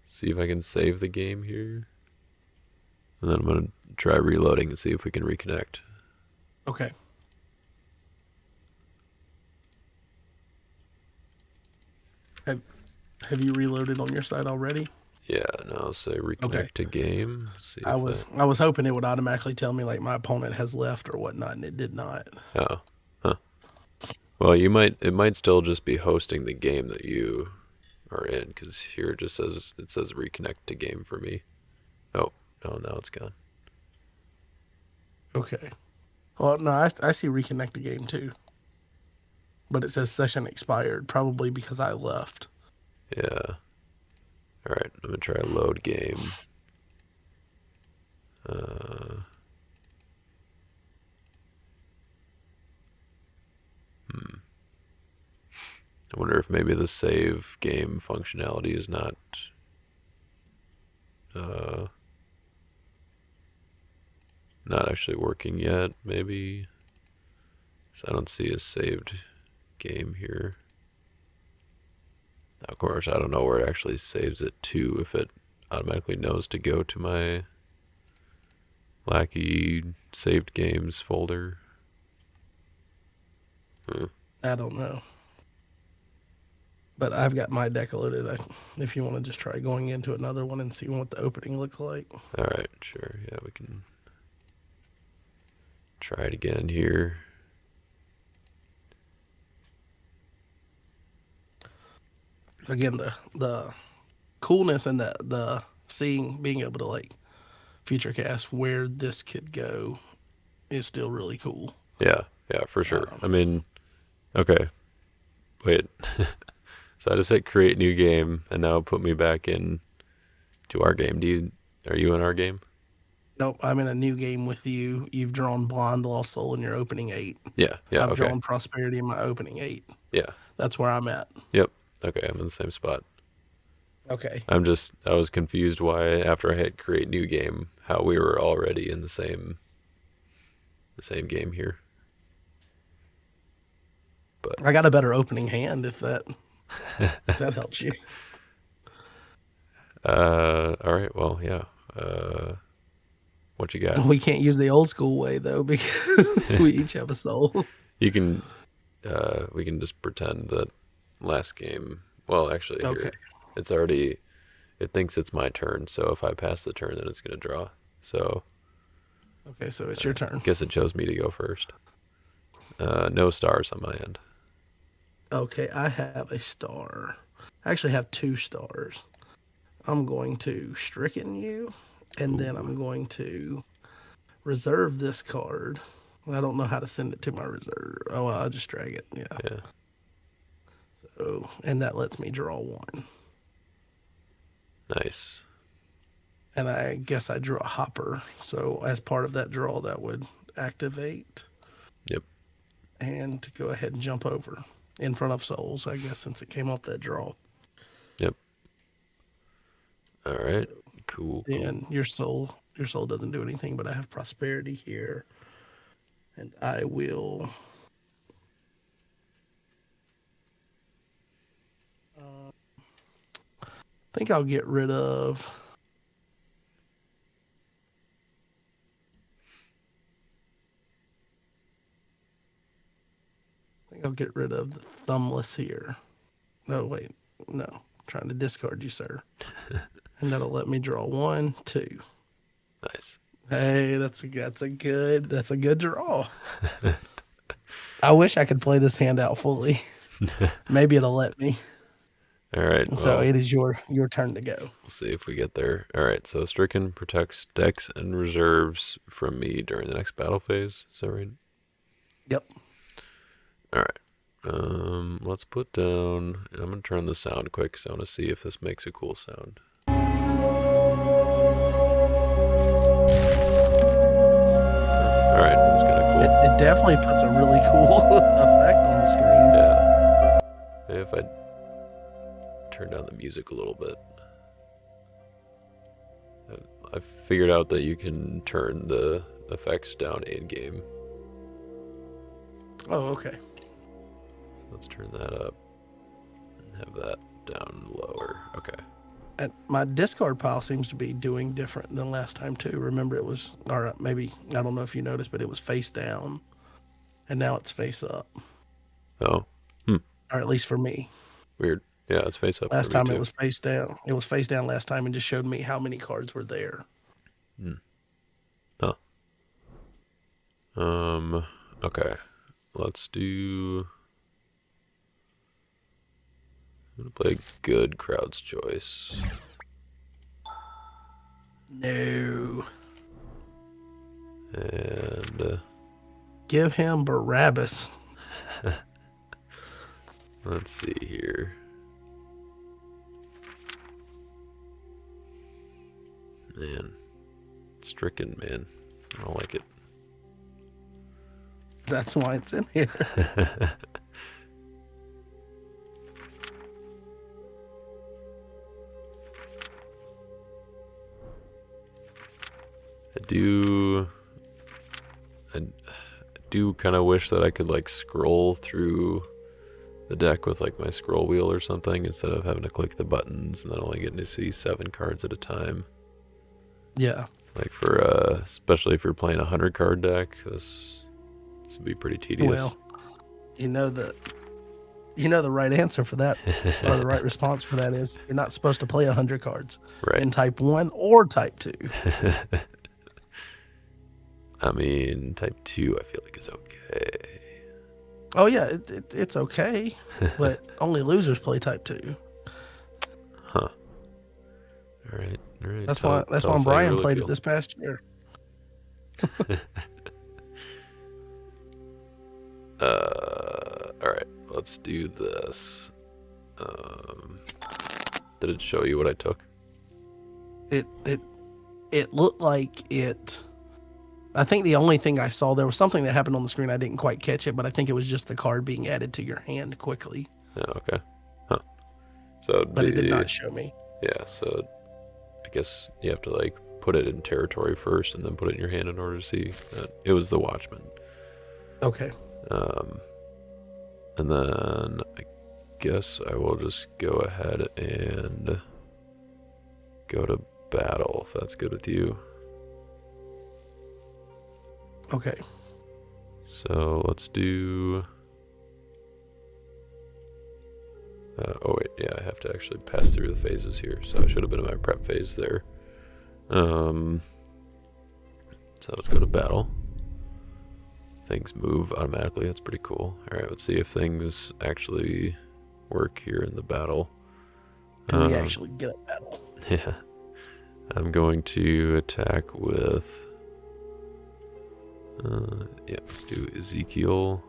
see if I can save the game here, and then I'm gonna try reloading and see if we can reconnect. Okay. Have Have you reloaded on your side already? Yeah, now I'll say Okay. reconnect to game. See I if was that. I was hoping it would automatically tell me like my opponent has left or whatnot, and it did not. Oh, huh. Well, you might. It might still just be hosting the game that you are in, because here it says reconnect to game for me. Oh, no, now it's gone. Okay. Well, no, I see reconnect the game too, but it says session expired, probably because I left. Yeah. All right, I'm gonna try load game. Uh, hmm. I wonder if maybe the save game functionality is uh, not actually working yet. Maybe. So I don't see a saved game here. Of course, I don't know where it actually saves it to. If it automatically knows to go to my Lackey saved games folder. Hmm. I don't know, but I've got my deck loaded. If you want to just try going into another one and see what the opening looks like. All right, sure. Yeah, we can try it again here. Again, the coolness and the being able to like future cast where this could go is still really cool. Yeah, yeah, for sure. Um, I mean, okay, wait. So I just hit create new game, and now put me back in to our game. Are you in our game? nope, I'm in a new game with you. You've drawn Blonde Lost Soul in your opening 8. Yeah, yeah, I've okay. drawn Prosperity in my opening 8. Yeah, That's where I'm at. yep. Okay, I'm in the same spot. Okay. I was confused why after I hit create new game, how we were already in the same game here. But I got a better opening hand if that. If that helps you. All right. Well, yeah. What you got? We can't use the old school way though because we each have a soul. You can. We can just pretend that last game. Well, actually, Okay. here it's already. It thinks it's my turn, so if I pass the turn, then it's gonna draw. So Okay, so it's your turn. guess it chose me to go first. No stars on my end. Okay, I have a star. I actually have 2 stars. I'm going to stricken you, and then Ooh, I'm going to reserve this card. I don't know how to send it to my reserve. Oh, well, I'll just drag it. Yeah. yeah, So, and that lets me draw one. nice. And I guess I drew a hopper. So, as part of that draw, that would activate Yep, and to go ahead and jump over in front of souls, I guess, since it came off that draw. yep. All right, cool, cool. Then your soul doesn't do anything, but I have prosperity here. And I will think I'll get rid of. I think I'll get rid of the thumbless here. No, wait, no. I'm trying to discard you, sir. And that'll let me draw 1, 2. Nice. Hey, that's a good draw. I wish I could play this hand out fully. Maybe it'll let me. All right. So Well, it is your turn to go. we'll see if we get there. All right. So stricken protects decks and reserves from me during the next battle phase. Is that right? Yep. All right. Let's put down. I'm gonna turn the sound quick because I want to see if this makes a cool sound. All right, that was kind of It, cool. it definitely puts a really cool effect on the screen. Yeah. Maybe if I turn down the music a little bit. I figured out that you can turn the effects down in game. Oh, okay. Let's turn that up and have that down lower. Okay. And my discard pile seems to be doing different than last time too. Remember, it was, or maybe I don't know if you noticed, but it was face down, and now it's face up, Oh, hmm. or at least for me. Weird. Yeah, it's face up for Last me time it too. was face down. It was face down last time, and just showed me how many cards were there. Hmm. Huh. Okay. Let's do. I'm gonna play good crowd's choice. No, And give him Barabbas. let's see here. Man. Stricken, man. I don't like it. That's why it's in here. I do. I do kind of wish that I could like scroll through the deck with like my scroll wheel or something instead of having to click the buttons and then only getting to see 7 cards at a time. Yeah. Like for especially if you're playing a 100 card deck, this would be pretty tedious. Well, you know the right answer for that, or the right response for that is you're not supposed to play 100 cards Right. in Type 1 or Type 2. I mean, type 2 I feel like is okay. Oh yeah, it's okay, but only losers play Type 2. Huh. All right. All right. That's Tell why us how you Brian really played feel. it this past year. All right. Let's do this. Did it show you what I took? It looked like it. I think the only thing I saw, there was something that happened on the screen. I didn't quite catch it, but I think it was just the card being added to your hand quickly. Oh, okay. Huh. So it'd But it did be, not show me. yeah. So I guess you have to like put it in territory first and then put it in your hand in order to see that it was the Watchman. Okay. And then I guess I will just go ahead and go to battle, if that's good with you. Okay. So let's do... oh wait, yeah, I have to actually pass through the phases here, so I should have been in my prep phase there. So let's go to battle. Things move automatically, that's pretty cool. Alright, let's see if things actually work here in the battle. Can we actually get a battle? Yeah. I'm going to attack with... yeah, let's do Ezekiel.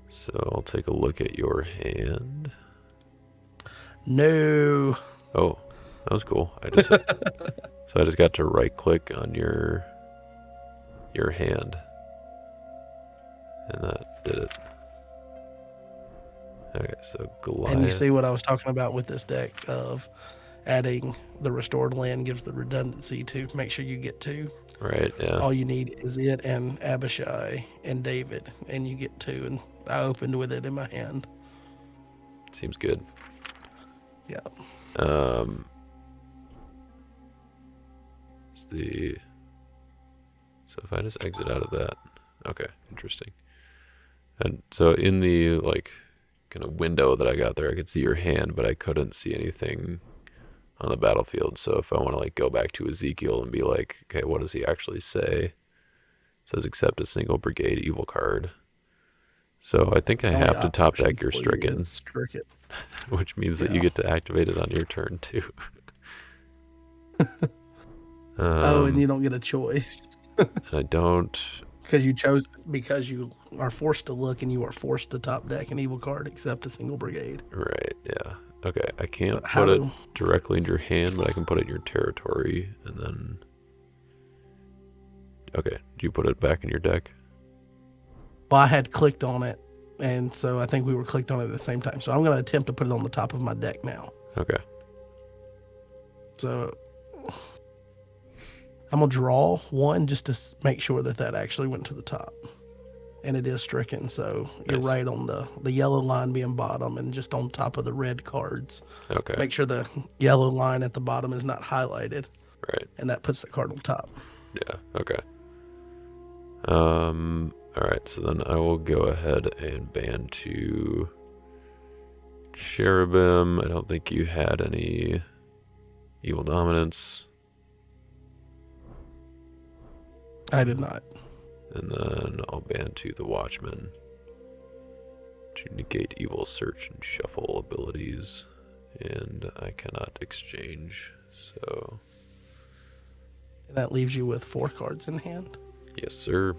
So I'll take a look at your hand. No. Oh, that was cool. I just so I just got to right click on your hand, and that did it. Okay, so Goliath. And you see what I was talking about with this deck of adding the restored land gives the redundancy to make sure you get 2. Right, yeah. All you need is it and Abishai and David, and you get 2. And I opened with it in my hand. Seems good. Yeah. It's the... So if I just exit out of that... Okay, interesting. And so in the, like, kind of window that I got there, I could see your hand, but I couldn't see anything on the battlefield. So if I want to, like, go back to Ezekiel and be like, okay, what does he actually say? It says accept a single brigade evil card. So I think I have to top deck your Stricken. Which means that you get to activate it on your turn too. And you don't get a choice. And I don't... Because you are forced to look and you are forced to top deck an evil card except a single brigade. Right, yeah. Okay, I can't put it directly in your hand, but I can put it in your territory, and then... Okay, do you put it back in your deck? Well, I had clicked on it, and so I think we were clicked on it at the same time. So I'm going to attempt to put it on the top of my deck now. Okay. So I'm going to draw 1 just to make sure that actually went to the top. And it is stricken, so you're right on the yellow line being bottom and just on top of the red cards. Okay. Make sure the yellow line at the bottom is not highlighted. Right. And that puts the card on top. Yeah, okay. Alright, so then I will go ahead and ban 2 Cherubim. I don't think you had any evil dominance. I did not. And then I'll ban 2 the Watchman to negate evil search and shuffle abilities. And I cannot exchange, so... And that leaves you with 4 cards in hand? Yes, sir.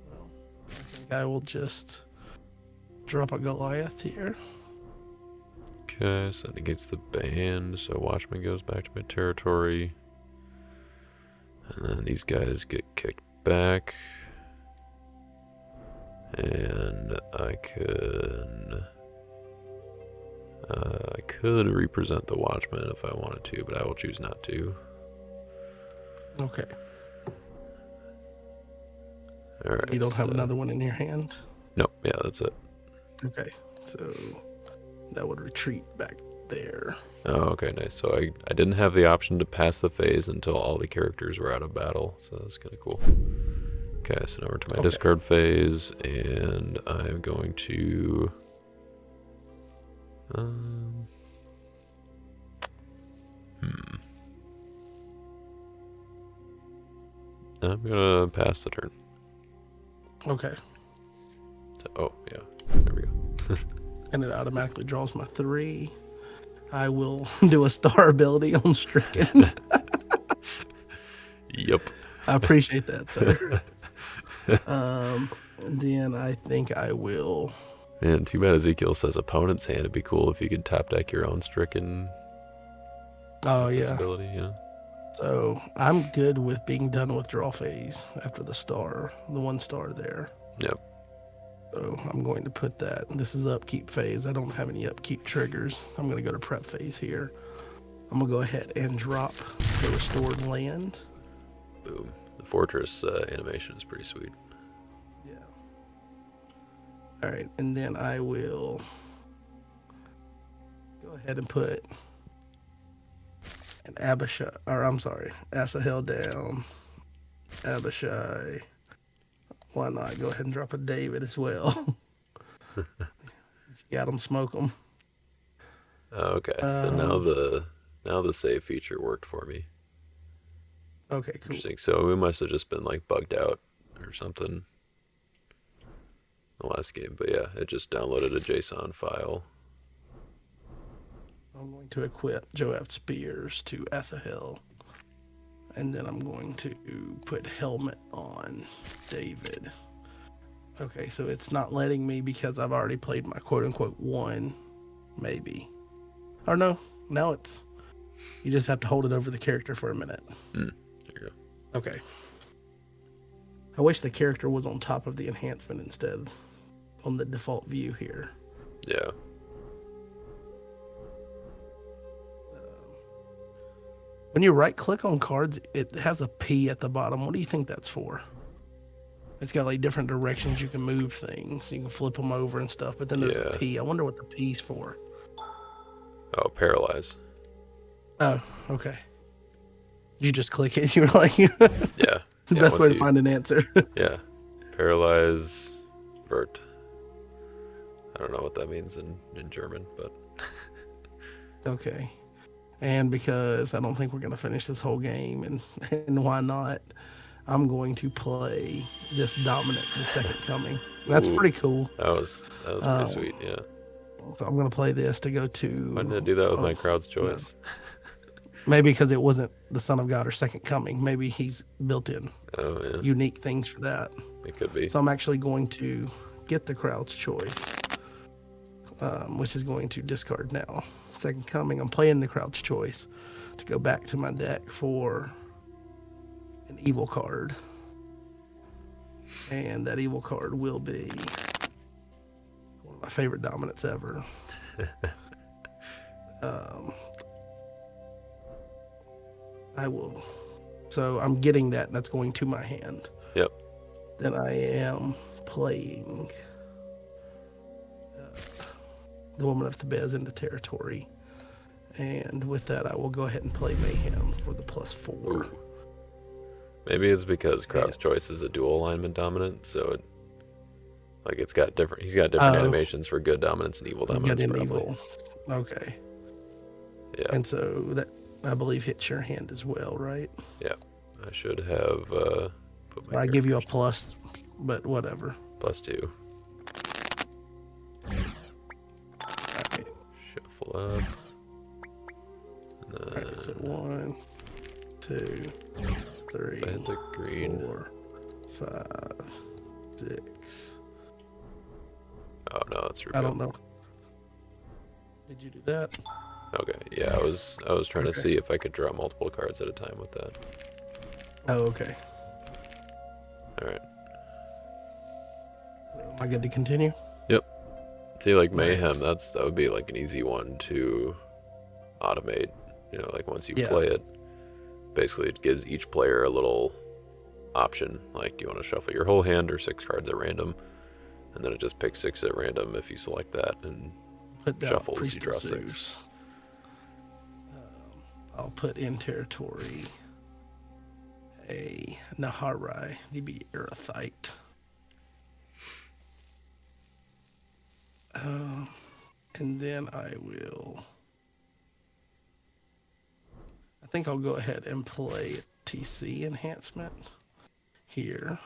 Well, I think I will just drop a Goliath here. Okay, so that negates the ban, so Watchman goes back to my territory. And then these guys get kicked back. And I could represent the Watchman if I wanted to, but I will choose not to. Okay. All right. You don't have another one in your hand? No, yeah, that's it. Okay, so that would retreat back there. Oh, okay, nice. So I didn't have the option to pass the phase until all the characters were out of battle, so that's kind of cool. Okay, so now we're to my discard phase, and I'm going to... I'm gonna pass the turn. Okay. So, oh, yeah. There we go. And it automatically draws my 3. I will do a star ability on Stricken. Yep. I appreciate that, sir. And then I think I will... Man, too bad Ezekiel says opponent's hand. It'd be cool if you could top deck your own Stricken. Oh, yeah. Ability, you know? So I'm good with being done with draw phase after the 1 star there. Yep. So I'm going to put that. This is upkeep phase. I don't have any upkeep triggers. I'm going to go to prep phase here. I'm going to go ahead and drop the restored land. Boom. The fortress animation is pretty sweet. All right, and then I will go ahead and put an Abishai, or I'm sorry, Asahel down, Abishai. Why not go ahead and drop a David as well? If you got them, smoke them. Okay, so Um, now the save feature worked for me. okay, cool. Interesting. So we must have just been like bugged out or something the last game. But yeah, it just downloaded a JSON file. I'm going to equip Joab Spears to Asahel. And then I'm going to put helmet on David. Okay, so it's not letting me because I've already played my quote unquote one, maybe. Or no, now it's. You just have to hold it over the character for a minute. There you go. Okay. I wish the character was on top of the enhancement instead on the default view here. Yeah. When you right click on cards, it has a P at the bottom. What do you think that's for? It's got like different directions you can move things. You can flip them over and stuff, but then there's a Yeah. P. I wonder what the P's for. Oh, paralyze. Oh, okay. You just click it. You're like, Yeah. the Yeah, best way once to you, find an answer. yeah. Paralyze vert. I don't know what that means in German, but Okay. And because I don't think we're going to finish this whole game, and why not, I'm going to play this Dominant, the Second Coming. That's ooh, pretty cool. that was pretty sweet, yeah. So I'm going to play this to go Why to. didn't I do that with my Oh, crowd's choice? maybe because it wasn't the Son of God or Second Coming. Maybe he's built in Oh yeah, unique things for that. it could be. So I'm actually going to get the crowd's choice, which is going to discard now. Second Coming, I'm playing the crowd's choice to go back to my deck for an evil card. And that evil card will be one of my favorite dominants ever. I will. So I'm getting that, and that's going to my hand. Yep. Then I am playing the Woman of Thebes into territory. And with that, I will go ahead and play Mayhem for the +4. Ooh. Maybe it's because crowd's choice is a dual alignment dominant, so it like it's got different. He's got different animations for good dominance and evil dominance. Good and Probably. evil. Okay. Yeah. And so that I believe hits your hand as well, right? Yeah. I should have put my. I give you a plus, but whatever. +2. Alright. Shuffle up. And Alright, so 1, 2, 3, Atlantic green. 4, 5, 6. Oh no, that's I reveal. don't know. Did you do that? Okay, yeah, I was trying to see if I could draw multiple cards at a time with that. Oh, okay. All right. So am I good to continue? Yep. See, like Mayhem, that would be like an easy one to automate. You know, like once you play it, basically it gives each player a little option. Like, do you want to shuffle your whole hand or 6 cards at random? And then it just picks 6 at random if you select that, and Put down shuffles, Priest you draw of 6. Zeus. I'll put in territory a Naharai, the Erathite. And then I think I'll go ahead and play TC enhancement here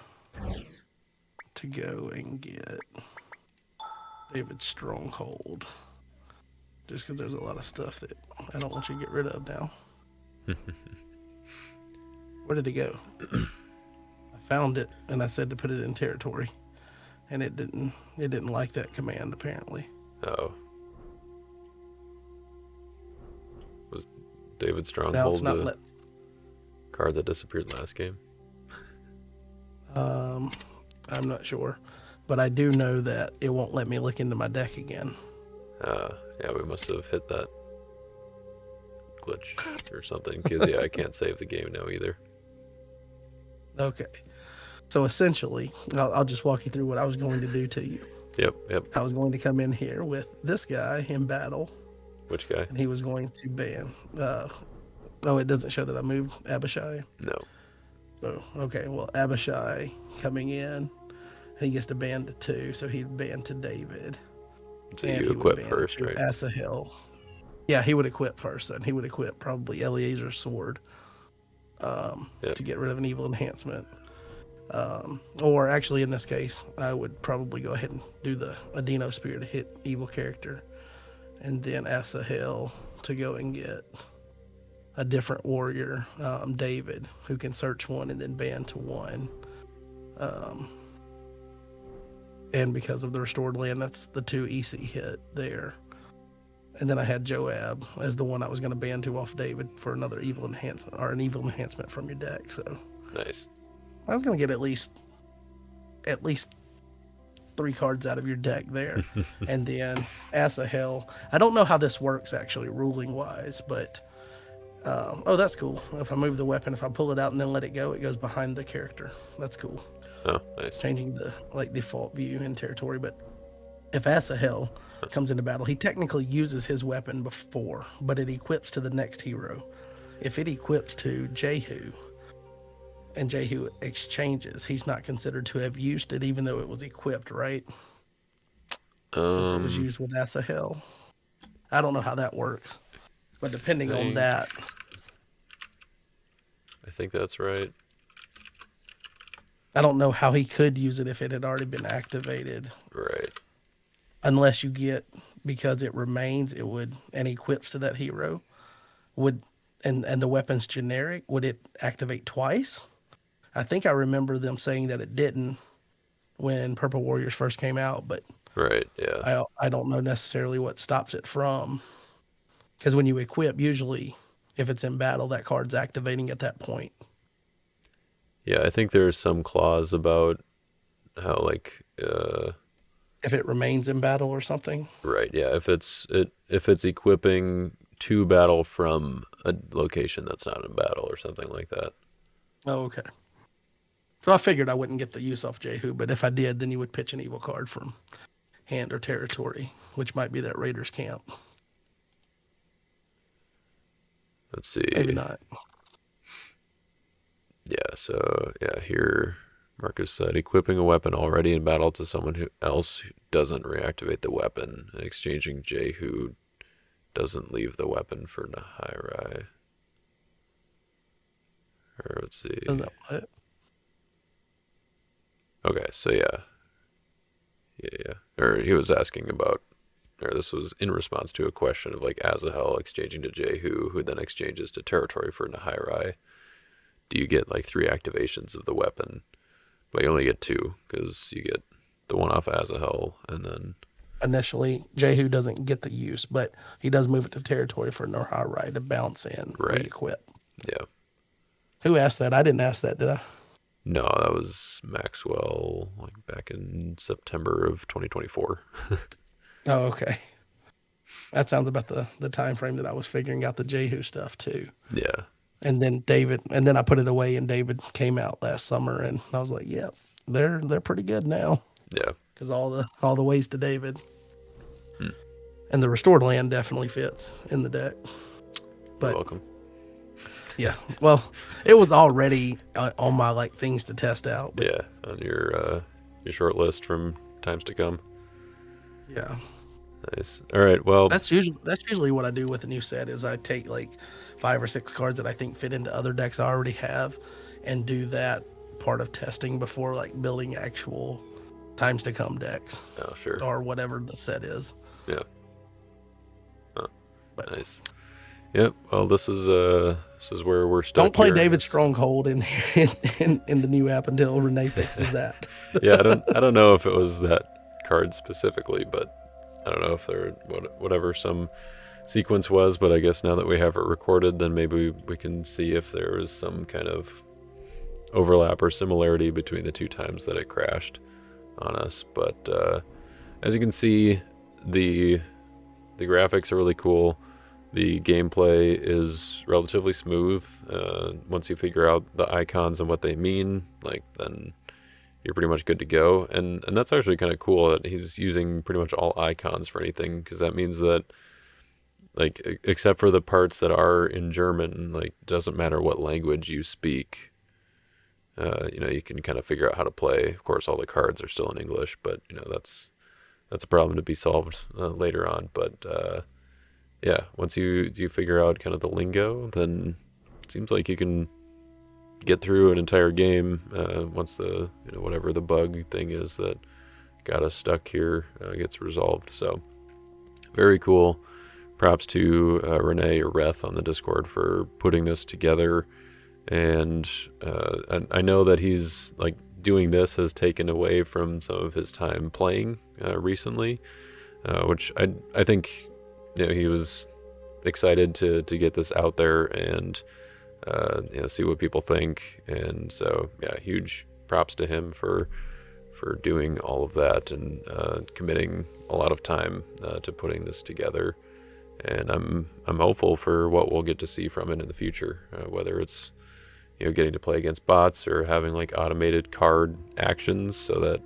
to go and get David's Stronghold. Just because there's a lot of stuff that I don't want you to get rid of now. Where did it go? I found it and I said to put it in territory, and it didn't like that command apparently. Oh. Was David Now it's Stronghold not the card that disappeared last game? I'm not sure, but I do know that it won't let me look into my deck again. Yeah, we must have hit that glitch or something, because yeah, I can't save the game now either. Okay. So essentially, I'll just walk you through what I was going to do to you. Yep, yep. I was going to come in here with this guy in battle, Which guy? and he was going to ban. Oh, it doesn't show that I moved Abishai. No. So, okay, well, Abishai coming in, he gets to ban to 2, so he'd ban to David. So And you he would equip ban first, to right? Asahel. Yeah, he would equip first, and he would equip probably Eleazar's sword Yep. to get rid of an evil enhancement. Or actually, in this case, I would probably go ahead and do the Adeno Spear to hit evil character, and then Asahel to go and get a different warrior, David, who can search 1 and then ban to 1. And because of the restored land, that's the 2 EC hit there. And then I had Joab as the one I was going to ban to off David for another evil enhancement, or an evil enhancement from your deck. So Nice. I was going to get at least 3 cards out of your deck there. And then Asahel. I don't know how this works actually, ruling wise, but oh, that's cool. If I move the weapon, if I pull it out and then let it goes behind the character. That's cool. Oh, nice. Changing the default view in territory. But if Asahel comes into battle, he technically uses his weapon before, but it equips to the next hero. If it equips to Jehu, and Jehu exchanges, he's not considered to have used it, even though it was equipped, right? Since it was used with Asahel. I don't know how that works, but depending on that, I think that's right. I don't know how he could use it if it had already been activated. Right. Unless you get, because it remains, it would, and equips to that hero, would, and the weapon's generic, would it activate twice? I think I remember them saying that it didn't when Purple Warriors first came out, but Right, yeah. I don't know necessarily what stops it from. Because when you equip, usually if it's in battle, that card's activating at that point. Yeah, I think there's some clause about how If it remains in battle or something. right, yeah, if it's equipping to battle from a location that's not in battle or something like that. Oh, okay. So I figured I wouldn't get the use off Jehu, but if I did, then you would pitch an evil card from hand or territory, which might be that Raiders camp. Let's see. Maybe not. Yeah, so yeah, here Marcus said equipping a weapon already in battle to someone else who doesn't reactivate the weapon and exchanging Jehu doesn't leave the weapon for Nahiri. Or let's see. Is that what? Okay, so yeah. Or he was asking about, or this was in response to a question of like Azahel exchanging to Jehu, who then exchanges to territory for Nahiri. Do you get like 3 activations of the weapon? But you only get 2 because you get the one off Azahel and then. Initially, Jehu doesn't get the use, but he does move it to territory for Nahiri to bounce in, Right. re-equip. Yeah. Who asked that? I didn't ask that, did I? No, that was Maxwell, like back in September of 2024. Oh, okay. That sounds about the time frame that I was figuring out the Jehu stuff too. Yeah. And then I put it away, and David came out last summer, and I was like, "Yep, they're pretty good now." Yeah. Because all the ways to David, and the restored land definitely fits in the deck. But You're welcome. yeah, well, it was already on my like things to test out. But Yeah, on your short list from times to come. yeah, Nice. All right. Well, that's usually what I do with a new set is I take like 5 or 6 cards that I think fit into other decks I already have, and do that part of testing before like building actual times to come decks. Oh, sure. Or whatever the set is. Yeah. Oh, But nice. Yep. Well, this is where we're stuck. don't play here. David Stronghold in the new app until Renee fixes that. Yeah, I don't know if it was that card specifically, but I don't know if there whatever some sequence was. But I guess now that we have it recorded, then maybe we can see if there was some kind of overlap or similarity between the 2 times that it crashed on us. But as you can see, the graphics are really cool. The gameplay is relatively smooth. Once you figure out the icons and what they mean, like then you're pretty much good to go. And that's actually kind of cool that he's using pretty much all icons for anything, because that means that, like, except for the parts that are in German, like, doesn't matter what language you speak, you can kind of figure out how to play. Of course, all the cards are still in English, but that's a problem to be solved later on. But yeah, once you figure out kind of the lingo, then it seems like you can get through an entire game once the whatever the bug thing is that got us stuck here gets resolved. So very cool. Props to Renee or Reth on the Discord for putting this together. And I know that he's like doing this has taken away from some of his time playing recently, which I think he was excited to get this out there and see what people think. And so yeah, huge props to him for doing all of that and committing a lot of time to putting this together. And I'm hopeful for what we'll get to see from it in the future, whether it's getting to play against bots or having like automated card actions so that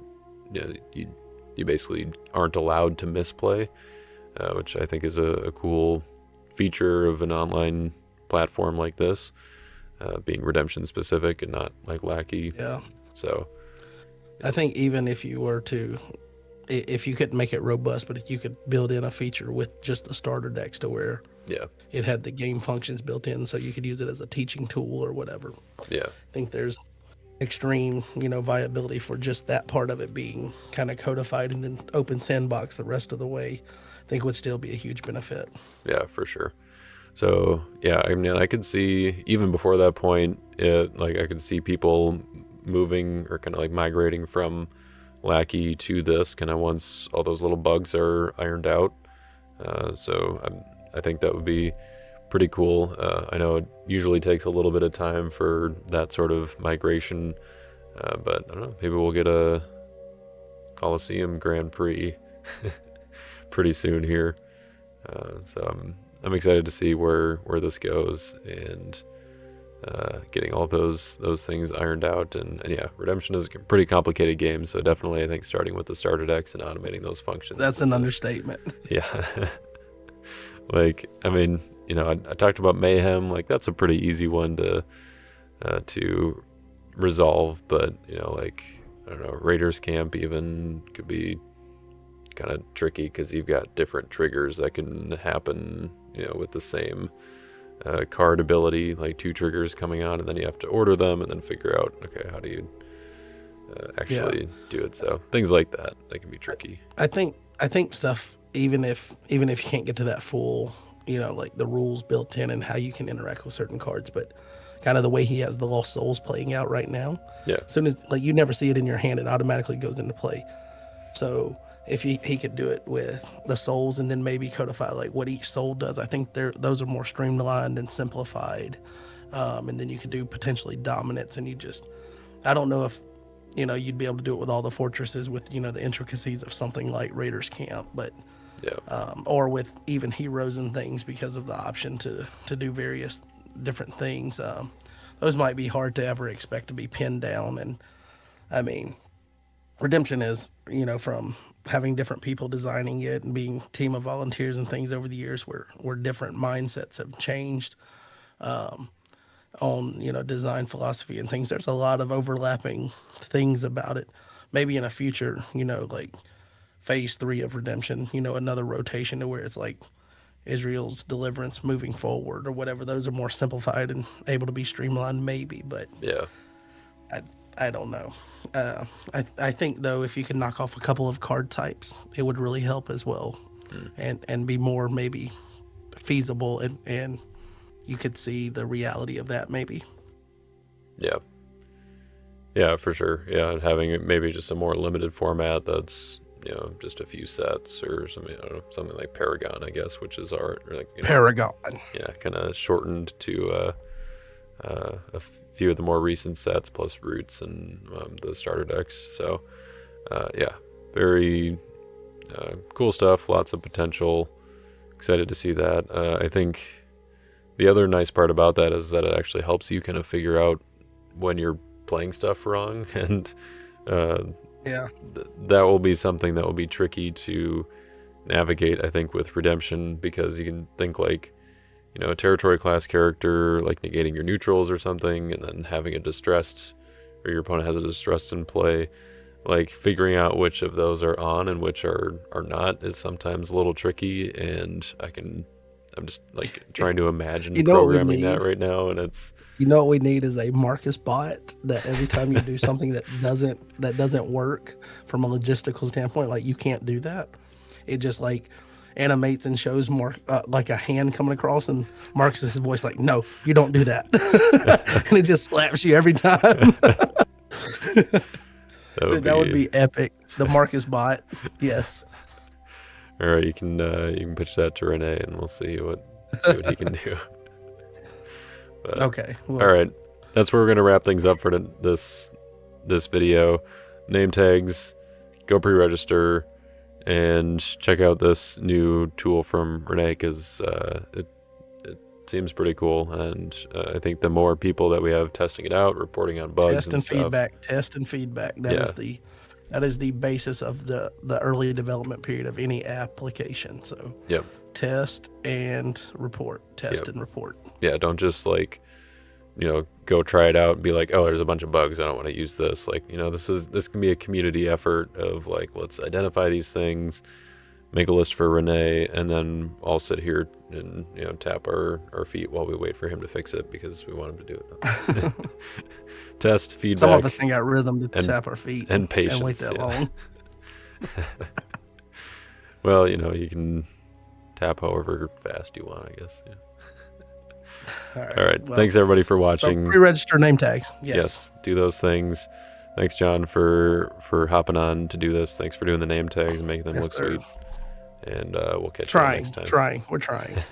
you basically aren't allowed to misplay, which I think is a cool feature of an online platform like this, being redemption specific and not like lackey. Yeah. So I think even if you were to, if you couldn't make it robust, but if you could build in a feature with just the starter decks to where yeah, it had the game functions built in, so you could use it as a teaching tool or whatever. yeah, I think there's extreme, viability for just that part of it being kind of codified and then open sandbox the rest of the way. I think would still be a huge benefit. yeah, for sure. So yeah, I mean, I could see even before that point, I could see people moving or kind of like migrating from lackey to this kind of once all those little bugs are ironed out. So I think that would be pretty cool. I know it usually takes a little bit of time for that sort of migration, but I don't know, maybe we'll get a Coliseum Grand Prix pretty soon here. So I'm excited to see where this goes, and getting all those things ironed out. And yeah, Redemption is a pretty complicated game, so definitely I think starting with the starter decks and automating those functions. That's an understatement. Yeah. Like, I mean, I talked about Mayhem, like that's a pretty easy one to resolve, but like, I don't know, Raiders Camp even could be kind of tricky because you've got different triggers that can happen, with the same card ability, like 2 triggers coming on, and then you have to order them and then figure out, okay, how do you actually do it? So things like that can be tricky. I think stuff, even if you can't get to that full, like the rules built in and how you can interact with certain cards, but kind of the way he has the Lost Souls playing out right now. Yeah. As soon as, like, you never see it in your hand, it automatically goes into play. So if he could do it with the souls and then maybe codify like what each soul does, I think those are more streamlined and simplified. And then you could do potentially dominance, and I don't know if you'd be able to do it with all the fortresses with the intricacies of something like Raiders Camp, but or with even heroes and things, because of the option to do various different things. Those might be hard to ever expect to be pinned down. And I mean, Redemption is, from having different people designing it and being a team of volunteers and things over the years where different mindsets have changed on design philosophy and things. There's a lot of overlapping things about it. Maybe in a future, like phase 3 of Redemption, another rotation to where it's like Israel's deliverance moving forward or whatever. Those are more simplified and able to be streamlined maybe, but Yeah. I don't know. I think though, if you can knock off a couple of card types, it would really help as well, and be more maybe feasible, and you could see the reality of that maybe. Yeah. Yeah, for sure. Yeah, and having it maybe just a more limited format that's just a few sets or something. I don't know, something like Paragon, I guess, which is our Paragon. Yeah, kind of shortened to a few of the more recent sets plus Roots and the starter decks. So yeah, very cool stuff. Lots of potential. Excited to see that. I think the other nice part about that is that it actually helps you kind of figure out when you're playing stuff wrong and Yeah. That will be something that will be tricky to navigate, I think, with redemption, because you can think like, a territory class character, like negating your neutrals or something, and then having a distressed, or your opponent has a distressed in play. Like figuring out which of those are on and which are not is sometimes a little tricky, and I'm just like trying to imagine You know what we programming that need? right now, and it's You know what we need is a Marcus bot that every time you do something that doesn't work from a logistical standpoint, like you can't do that. It just like animates and shows more like a hand coming across, and Marcus's voice like, "No, you don't do that," and it just slaps you every time. that would That would be be epic. The Marcus bot, yes. all right. You can pitch that to Renee, and we'll see what he can do. But Okay, all well, right, that's where we're gonna wrap things up for this video. Name tags, go pre-register, and check out this new tool from Renee, because it seems pretty cool, and I think the more people that we have testing it out, reporting on bugs test and and stuff. feedback, test and feedback. That Yeah, is the basis of the early development period of any application. So yep, test and report, yep, test and report. yeah. Don't just like go try it out and be like, oh, there's a bunch of bugs, I don't want to use this. Like, this can be a community effort of like, let's identify these things, make a list for Renee, and then I'll sit here and tap our feet while we wait for him to fix it, because we want him to do it. Test, Some of us feedback, ain't got rhythm to and tap our feet and and wait patience. that Yeah. long. Well, you can tap however fast you want, I guess. Yeah. All right. Well, Thanks everybody for so watching. pre-register name tags. Yes, do those things. Thanks, John, for hopping on to do this. Thanks for doing the name tags and making them Yes, look sir. sweet. And we'll catch you next time. We're trying.